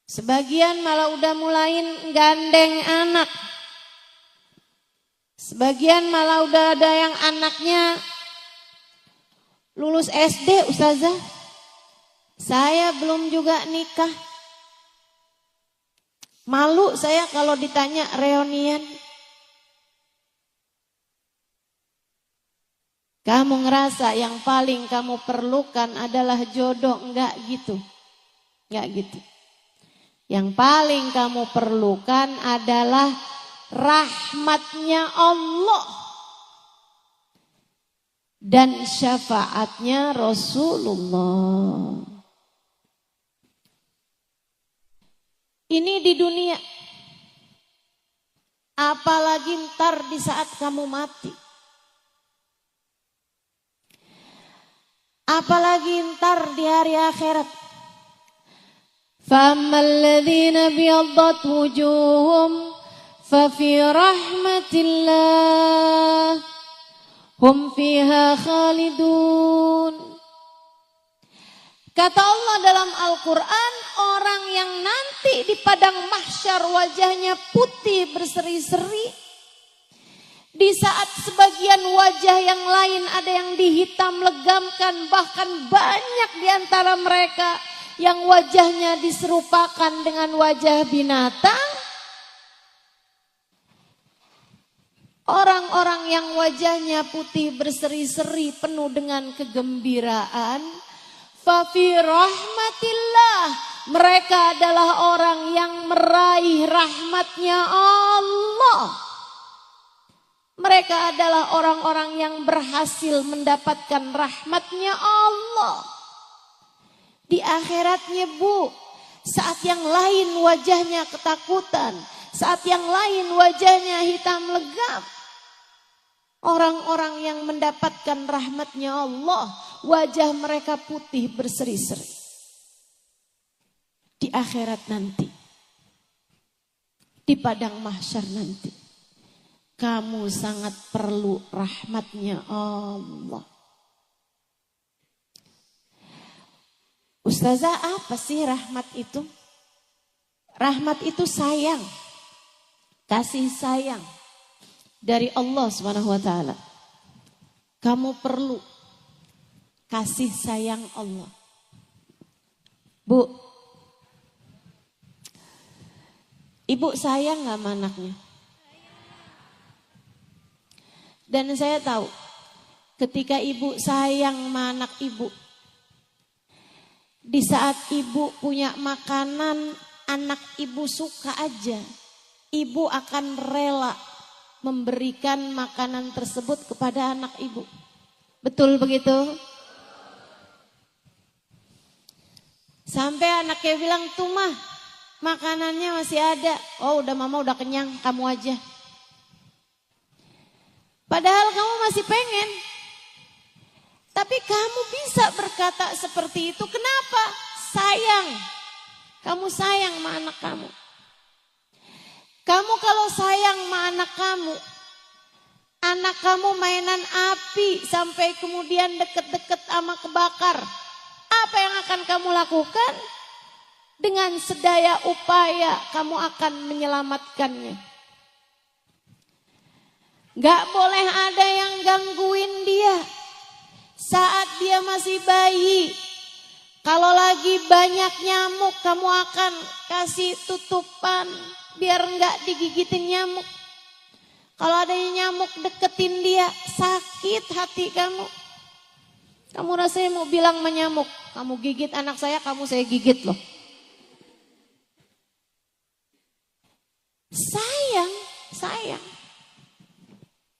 S2: Sebagian malah udah mulain gandeng anak. Sebagian malah udah ada yang anaknya lulus SD, Ustazah. Saya belum juga nikah. Malu saya kalau ditanya reunian. Kamu ngerasa yang paling kamu perlukan adalah jodoh, enggak gitu. Enggak gitu. Yang paling kamu perlukan adalah rahmatnya Allah dan syafaatnya Rasulullah. Ini di dunia. Apalagi ntar di saat kamu mati. Apalagi ntar di hari akhirat. فَأَمَّا الَّذِينَ بِيَضَّتْ وُجُوهُهُمْ فَفِي رَحْمَةِ اللَّهِ هُمْ فِيهَا خَالِدُونَ. Kata Allah dalam Al-Quran, orang yang nanti di padang mahsyar wajahnya putih berseri-seri. Di saat sebagian wajah yang lain ada yang dihitam legamkan, bahkan banyak di antara mereka yang wajahnya diserupakan dengan wajah binatang. Orang-orang yang wajahnya putih berseri-seri penuh dengan kegembiraan. Fafi rahmatillah. Mereka adalah orang yang meraih rahmatnya Allah. Mereka adalah orang-orang yang berhasil mendapatkan rahmatnya Allah. Di akhiratnya Bu, saat yang lain wajahnya ketakutan, Saat yang lain wajahnya hitam legam. Orang-orang yang mendapatkan rahmatnya Allah, wajah mereka putih berseri-seri. Di akhirat nanti, di padang mahsyar nanti, kamu sangat perlu rahmatnya Allah. Ustazah, apa sih rahmat itu? Rahmat itu sayang, kasih sayang dari Allah Subhanahu wa taala. Kamu perlu kasih sayang Allah. Bu, ibu sayang gak sama anaknya? Dan saya tahu ketika ibu sayang sama anak ibu, di saat ibu punya makanan anak ibu suka aja, ibu akan rela memberikan makanan tersebut kepada anak ibu. Betul begitu? Sampai anaknya bilang, tuh mah makanannya masih ada. Oh udah mama udah kenyang, kamu aja. Padahal kamu masih pengen. Tapi kamu bisa berkata seperti itu. Kenapa? Sayang. Kamu sayang sama anak kamu. Kamu kalau sayang sama anak kamu mainan api sampai kemudian deket-deket sama kebakar. Apa yang akan kamu lakukan? Dengan sedaya upaya kamu akan menyelamatkannya. Gak boleh ada yang gangguin dia saat dia masih bayi. Kalau lagi banyak nyamuk, kamu akan kasih tutupan biar nggak digigitin nyamuk. Kalau ada nyamuk deketin dia, sakit hati kamu. Kamu rasanya mau bilang sama nyamuk, kamu gigit anak saya, kamu saya gigit loh. Sayang.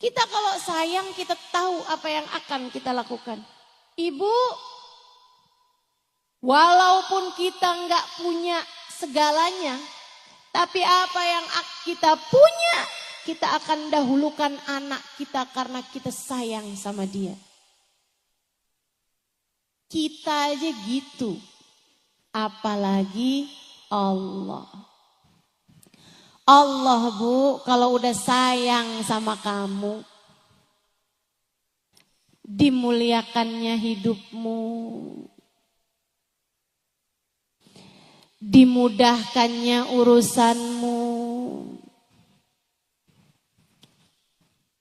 S2: Kita kalau sayang, kita tahu apa yang akan kita lakukan. Ibu, walaupun kita nggak punya segalanya, tapi apa yang kita punya, kita akan dahulukan anak kita karena kita sayang sama dia. Kita aja gitu, apalagi Allah. Allah Bu, kalau udah sayang sama kamu, dimuliakannya hidupmu, dimudahkannya urusanmu.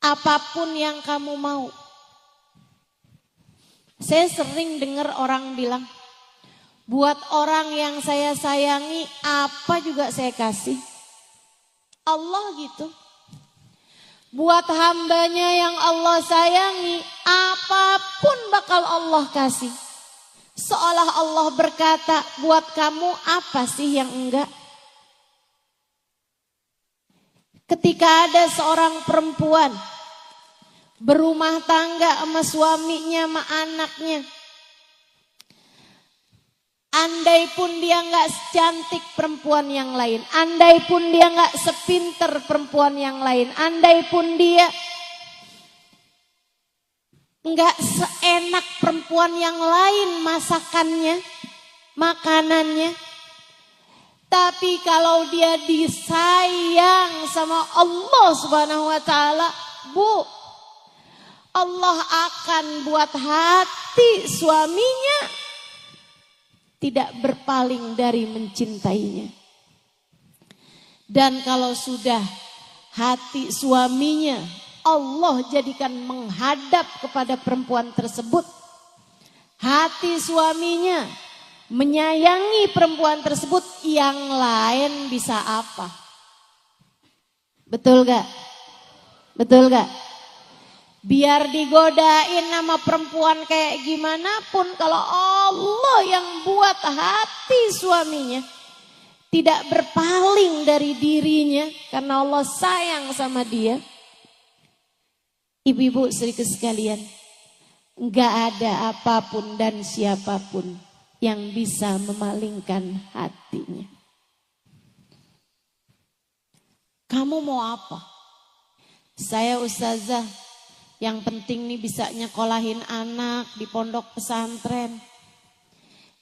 S2: Apapun yang kamu mau. Saya sering dengar orang bilang, buat orang yang saya sayangi apa juga saya kasih. Allah gitu. Buat hambanya yang Allah sayangi, apapun bakal Allah kasih. Seolah Allah berkata, buat kamu apa sih yang enggak? Ketika ada seorang perempuan berumah tangga sama suaminya, sama anaknya. Andai pun dia gak secantik perempuan yang lain. Andai pun dia gak sepinter perempuan yang lain. Andai pun dia gak seenak perempuan yang lain masakannya, makanannya. Tapi kalau dia disayang sama Allah Subhanahu wa taala, Bu, Allah akan buat hati suaminya tidak berpaling dari mencintainya. Dan kalau sudah hati suaminya Allah jadikan menghadap kepada perempuan tersebut, hati suaminya menyayangi perempuan tersebut, yang lain bisa apa? Betul gak? Betul gak? Biar digodain sama perempuan kayak gimana pun, kalau Allah yang buat hati suaminya tidak berpaling dari dirinya karena Allah sayang sama dia. Ibu-ibu saudara sekalian, enggak ada apapun dan siapapun yang bisa memalingkan hatinya. Kamu mau apa? Saya ustazah, yang penting nih bisa nyekolahin anak di pondok pesantren.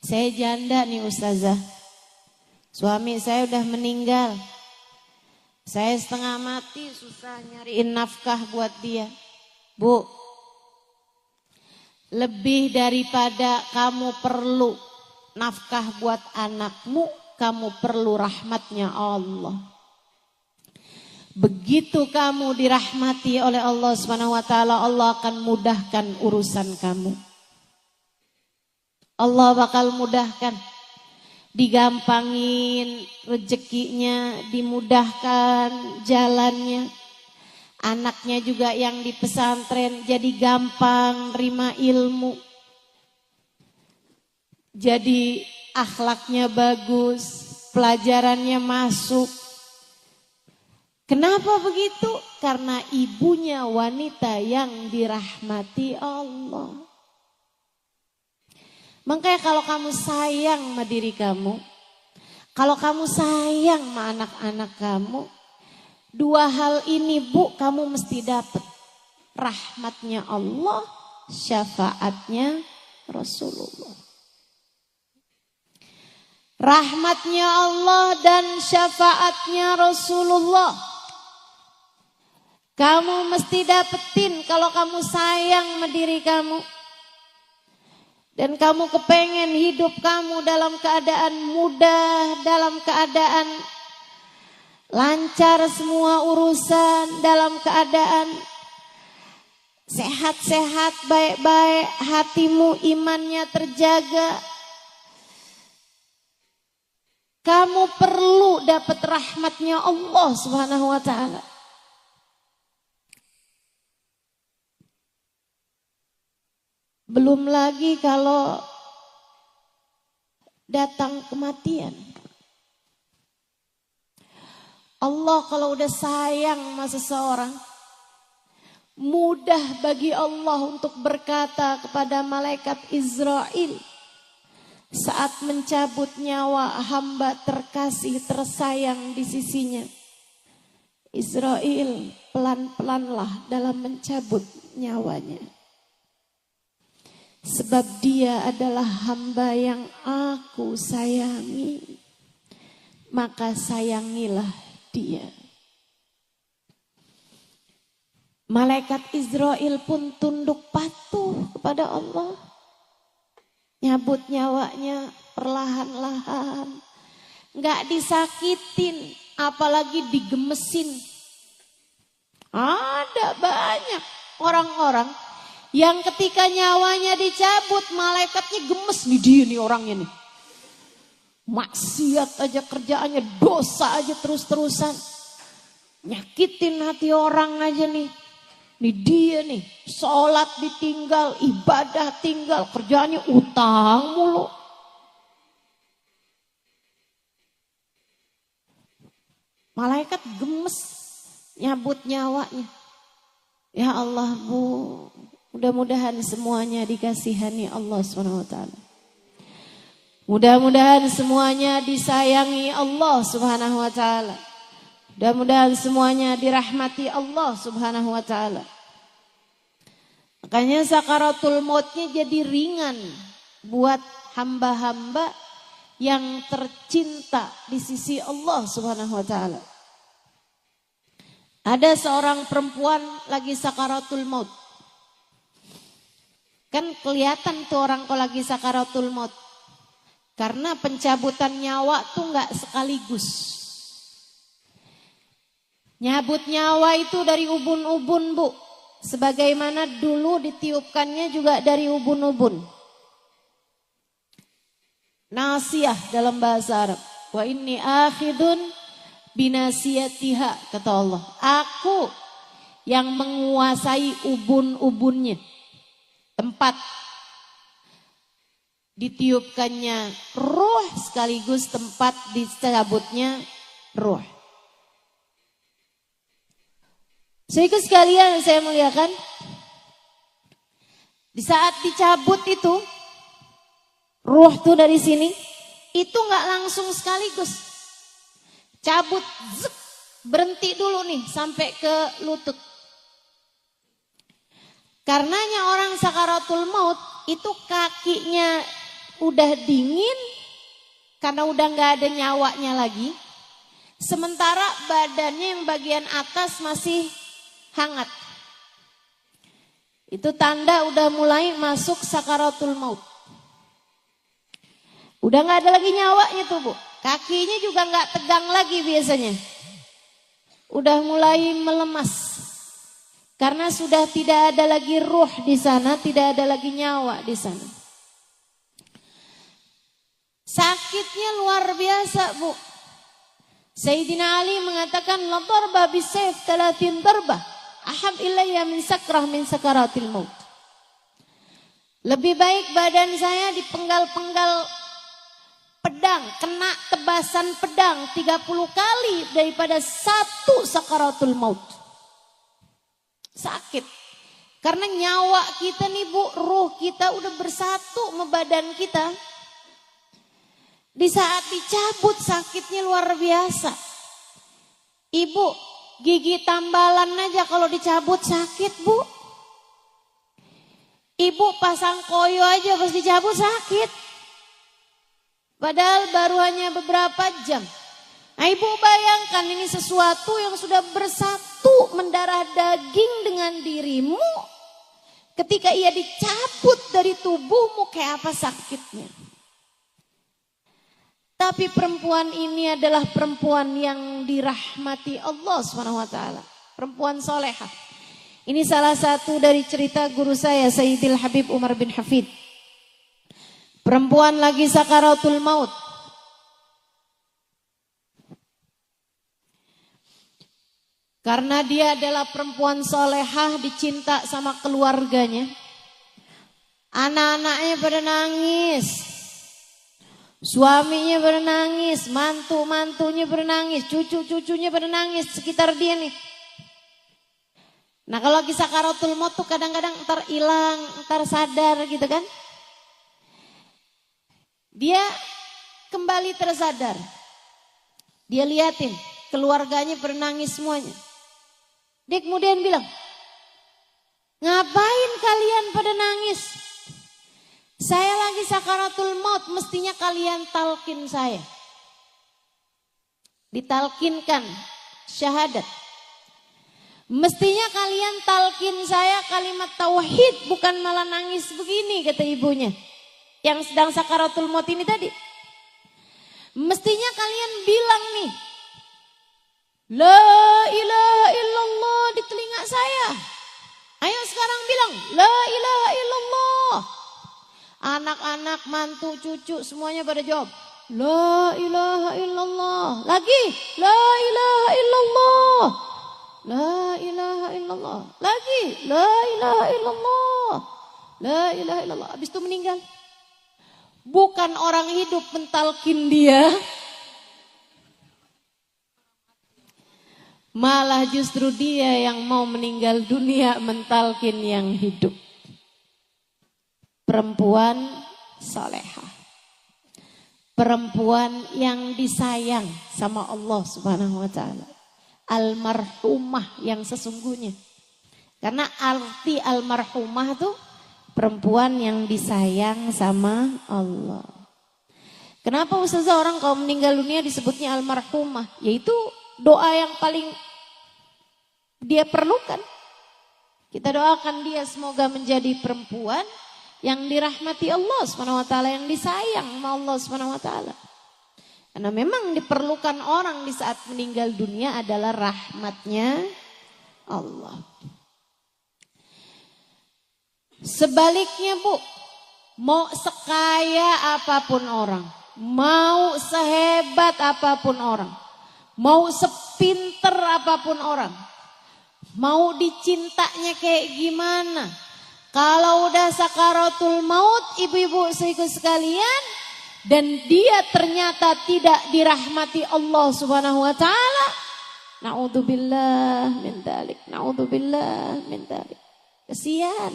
S2: Saya janda nih ustazah. Suami saya udah meninggal. Saya setengah mati susah nyariin nafkah buat dia. Bu, lebih daripada kamu perlu nafkah buat anakmu, kamu perlu rahmatnya Allah. Begitu kamu dirahmati oleh Allah SWT, Allah akan mudahkan urusan kamu. Allah bakal mudahkan, digampangin rezekinya, dimudahkan jalannya. Anaknya juga yang di pesantren jadi gampang terima ilmu. Jadi akhlaknya bagus, pelajarannya masuk. Kenapa begitu? Karena ibunya wanita yang dirahmati Allah. Makanya kalau kamu sayang sama diri kamu, kalau kamu sayang sama anak-anak kamu, dua hal ini Bu kamu mesti dapat. Rahmatnya Allah, syafaatnya Rasulullah. Rahmatnya Allah dan syafaatnya Rasulullah. Kamu mesti dapetin kalau kamu sayang sama diri kamu. Dan kamu kepengen hidup kamu dalam keadaan mudah, dalam keadaan lancar semua urusan, dalam keadaan sehat-sehat, baik-baik, hatimu imannya terjaga. Kamu perlu dapat rahmatnya Allah Subhanahu wa taala. Belum lagi kalau datang kematian. Allah kalau udah sayang sama seseorang, mudah bagi Allah untuk berkata kepada malaikat Israel saat mencabut nyawa hamba terkasih tersayang di sisinya. Israel, pelan-pelanlah dalam mencabut nyawanya. Sebab dia adalah hamba yang aku sayangi, maka sayangilah dia. Malaikat Israel pun tunduk patuh kepada Allah. Nyabut nyawanya perlahan-lahan. Gak disakitin, apalagi digemesin. Ada banyak orang-orang yang ketika nyawanya dicabut, malaikatnya gemes. Nih dia nih orangnya nih. Maksiat aja kerjaannya, dosa aja terus-terusan. Nyakitin hati orang aja nih. Nih dia nih, sholat ditinggal, ibadah tinggal, kerjaannya utang mulu. Malaikat gemes nyabut nyawanya. Ya Allah Bu, mudah-mudahan semuanya dikasihani Allah SWT. Mudah-mudahan semuanya disayangi Allah Subhanahu wa taala. Mudah-mudahan semuanya dirahmati Allah Subhanahu wa taala. Makanya sakaratul mautnya jadi ringan buat hamba-hamba yang tercinta di sisi Allah Subhanahu wa taala. Ada seorang perempuan lagi sakaratul maut. Kan kelihatan tuh orang kalau lagi sakaratul maut. Karena pencabutan nyawa tuh enggak sekaligus. Nyabut nyawa itu dari ubun-ubun Bu. Sebagaimana dulu ditiupkannya juga dari ubun-ubun. Nasiyah dalam bahasa Arab. Wa inni akhidun binasiyatiha, kata Allah. Aku yang menguasai ubun-ubunnya. Tempat ditiupkannya ruh sekaligus tempat dicabutnya ruh. Sehingga sekalian saya muliakan, di saat dicabut itu ruh tuh dari sini, itu nggak langsung sekaligus. Cabut, zep, berhenti dulu nih sampai ke lutut. Karenanya orang sakaratul maut itu kakinya udah dingin karena udah nggak ada nyawanya lagi. Sementara badannya yang bagian atas masih hangat. Itu tanda udah mulai masuk sakaratul maut. Udah nggak ada lagi nyawanya tuh Bu. Kakinya juga nggak tegang lagi biasanya. Udah mulai melemas. Karena sudah tidak ada lagi ruh di sana, tidak ada lagi nyawa di sana. Sakitnya luar biasa, Bu. Sayyidina Ali mengatakan, la darba bisayf 30 darbah, ahab ilayya min sakrah min sakaratil maut. Lebih baik badan saya dipenggal-penggal pedang, kena tebasan pedang 30 kali daripada satu sakaratul maut. Sakit. Karena nyawa kita nih Bu, ruh kita udah bersatu sama badan kita. Di saat dicabut sakitnya luar biasa. Ibu, gigi tambalan aja kalau dicabut sakit Bu. Ibu pasang koyo aja pas dicabut sakit. Padahal baru hanya beberapa jam. Nah, Ibu bayangkan ini sesuatu yang sudah bersatu mendarah daging dengan dirimu. Ketika ia dicabut dari tubuhmu kayak apa sakitnya. Tapi perempuan ini adalah perempuan yang dirahmati Allah SWT. Perempuan solehah. Ini salah satu dari cerita guru saya Sayyidil Habib Umar bin Hafid. Perempuan lagi sakaratul maut. Karena dia adalah perempuan solehah, dicinta sama keluarganya. Anak-anaknya pada nangis. Suaminya pada nangis, mantu-mantunya pada nangis, cucu-cucunya pada nangis sekitar dia nih. Nah kalau lagi sakaratul maut tuh kadang-kadang ntar hilang, ntar sadar gitu kan. Dia kembali tersadar. Dia liatin keluarganya pada nangis semuanya. Dia kemudian bilang, ngapain kalian pada nangis? Saya lagi sakaratul maut, mestinya kalian talkin saya. Ditalkinkan syahadat. Mestinya kalian talkin saya kalimat tauhid, bukan malah nangis begini, kata ibunya. Yang sedang sakaratul maut ini tadi. Mestinya kalian bilang nih, la ilaha illallah di telinga saya. Ayo sekarang bilang, la ilaha illallah. Anak-anak, mantu, cucu semuanya pada jawab, la ilaha illallah. Lagi, la ilaha illallah. La ilaha illallah. Lagi, la ilaha illallah. La ilaha illallah. Habis itu meninggal. Bukan orang hidup mentalkin dia. Malah justru dia yang mau meninggal dunia mentalkin yang hidup. Perempuan salehah. Perempuan yang disayang sama Allah Subhanahu wa taala. Almarhumah yang sesungguhnya. Karena arti almarhumah tuh perempuan yang disayang sama Allah. Kenapa Ustazah orang kalau meninggal dunia disebutnya almarhumah? Yaitu doa yang paling dia perlukan. Kita doakan dia semoga menjadi perempuan yang dirahmati Allah SWT, yang disayang sama Allah SWT. Karena memang diperlukan orang di saat meninggal dunia adalah rahmatnya Allah. Sebaliknya Bu, mau sekaya apapun orang, mau sehebat apapun orang, mau sepinter apapun orang, mau dicintanya kayak gimana, kalau udah sakaratul maut ibu-ibu sekalian, dan dia ternyata tidak dirahmati Allah Subhanahu wa taala, naudzubillah min dzalik, naudzubillah min dzalik. Kesian.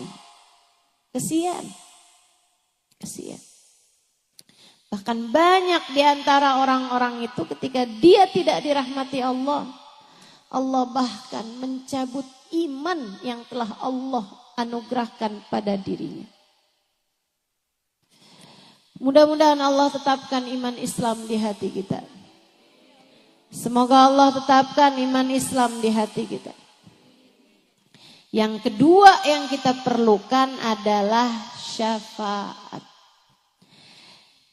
S2: Bahkan banyak di antara orang-orang itu ketika dia tidak dirahmati Allah, Allah bahkan mencabut iman yang telah Allah anugerahkan pada dirinya. Mudah-mudahan Allah tetapkan iman Islam di hati kita. Semoga Allah tetapkan iman Islam di hati kita. Yang kedua yang kita perlukan adalah syafaat.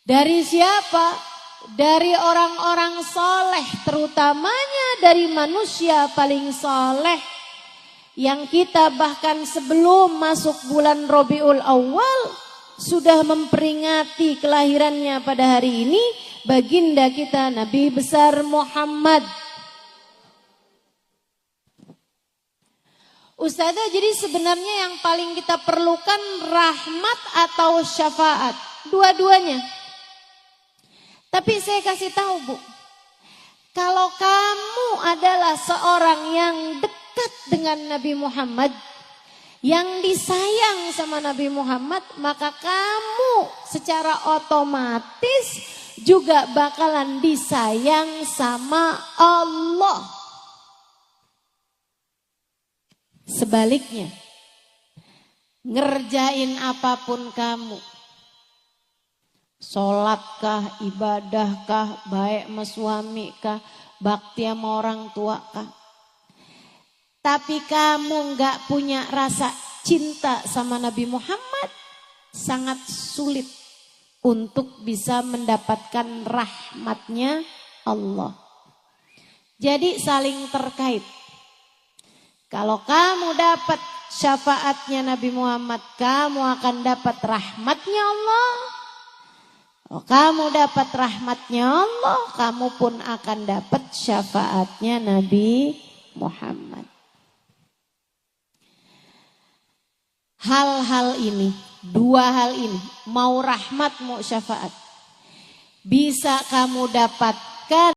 S2: Dari siapa? Dari orang-orang soleh, terutamanya dari manusia paling soleh. Yang kita bahkan sebelum masuk bulan Rabiul Awal sudah memperingati kelahirannya pada hari ini, baginda kita Nabi besar Muhammad. Ustazah, jadi sebenarnya yang paling kita perlukan rahmat atau syafaat? Dua-duanya. Tapi saya kasih tahu Bu, kalau kamu adalah seorang yang dekat dengan Nabi Muhammad, yang disayang sama Nabi Muhammad, maka kamu secara otomatis juga bakalan disayang sama Allah. Sebaliknya, ngerjain apapun kamu, sholatkah, ibadahkah, baik sama suami kah, bakti sama orang tua kah, tapi kamu gak punya rasa cinta sama Nabi Muhammad, sangat sulit untuk bisa mendapatkan rahmatnya Allah. Jadi saling terkait. Kalau kamu dapat syafaatnya Nabi Muhammad, kamu akan dapat rahmatnya Allah. Kalau kamu dapat rahmatnya Allah, kamu pun akan dapat syafaatnya Nabi Muhammad. Hal-hal ini, dua hal ini, mau rahmat mau syafaat, bisa kamu dapatkan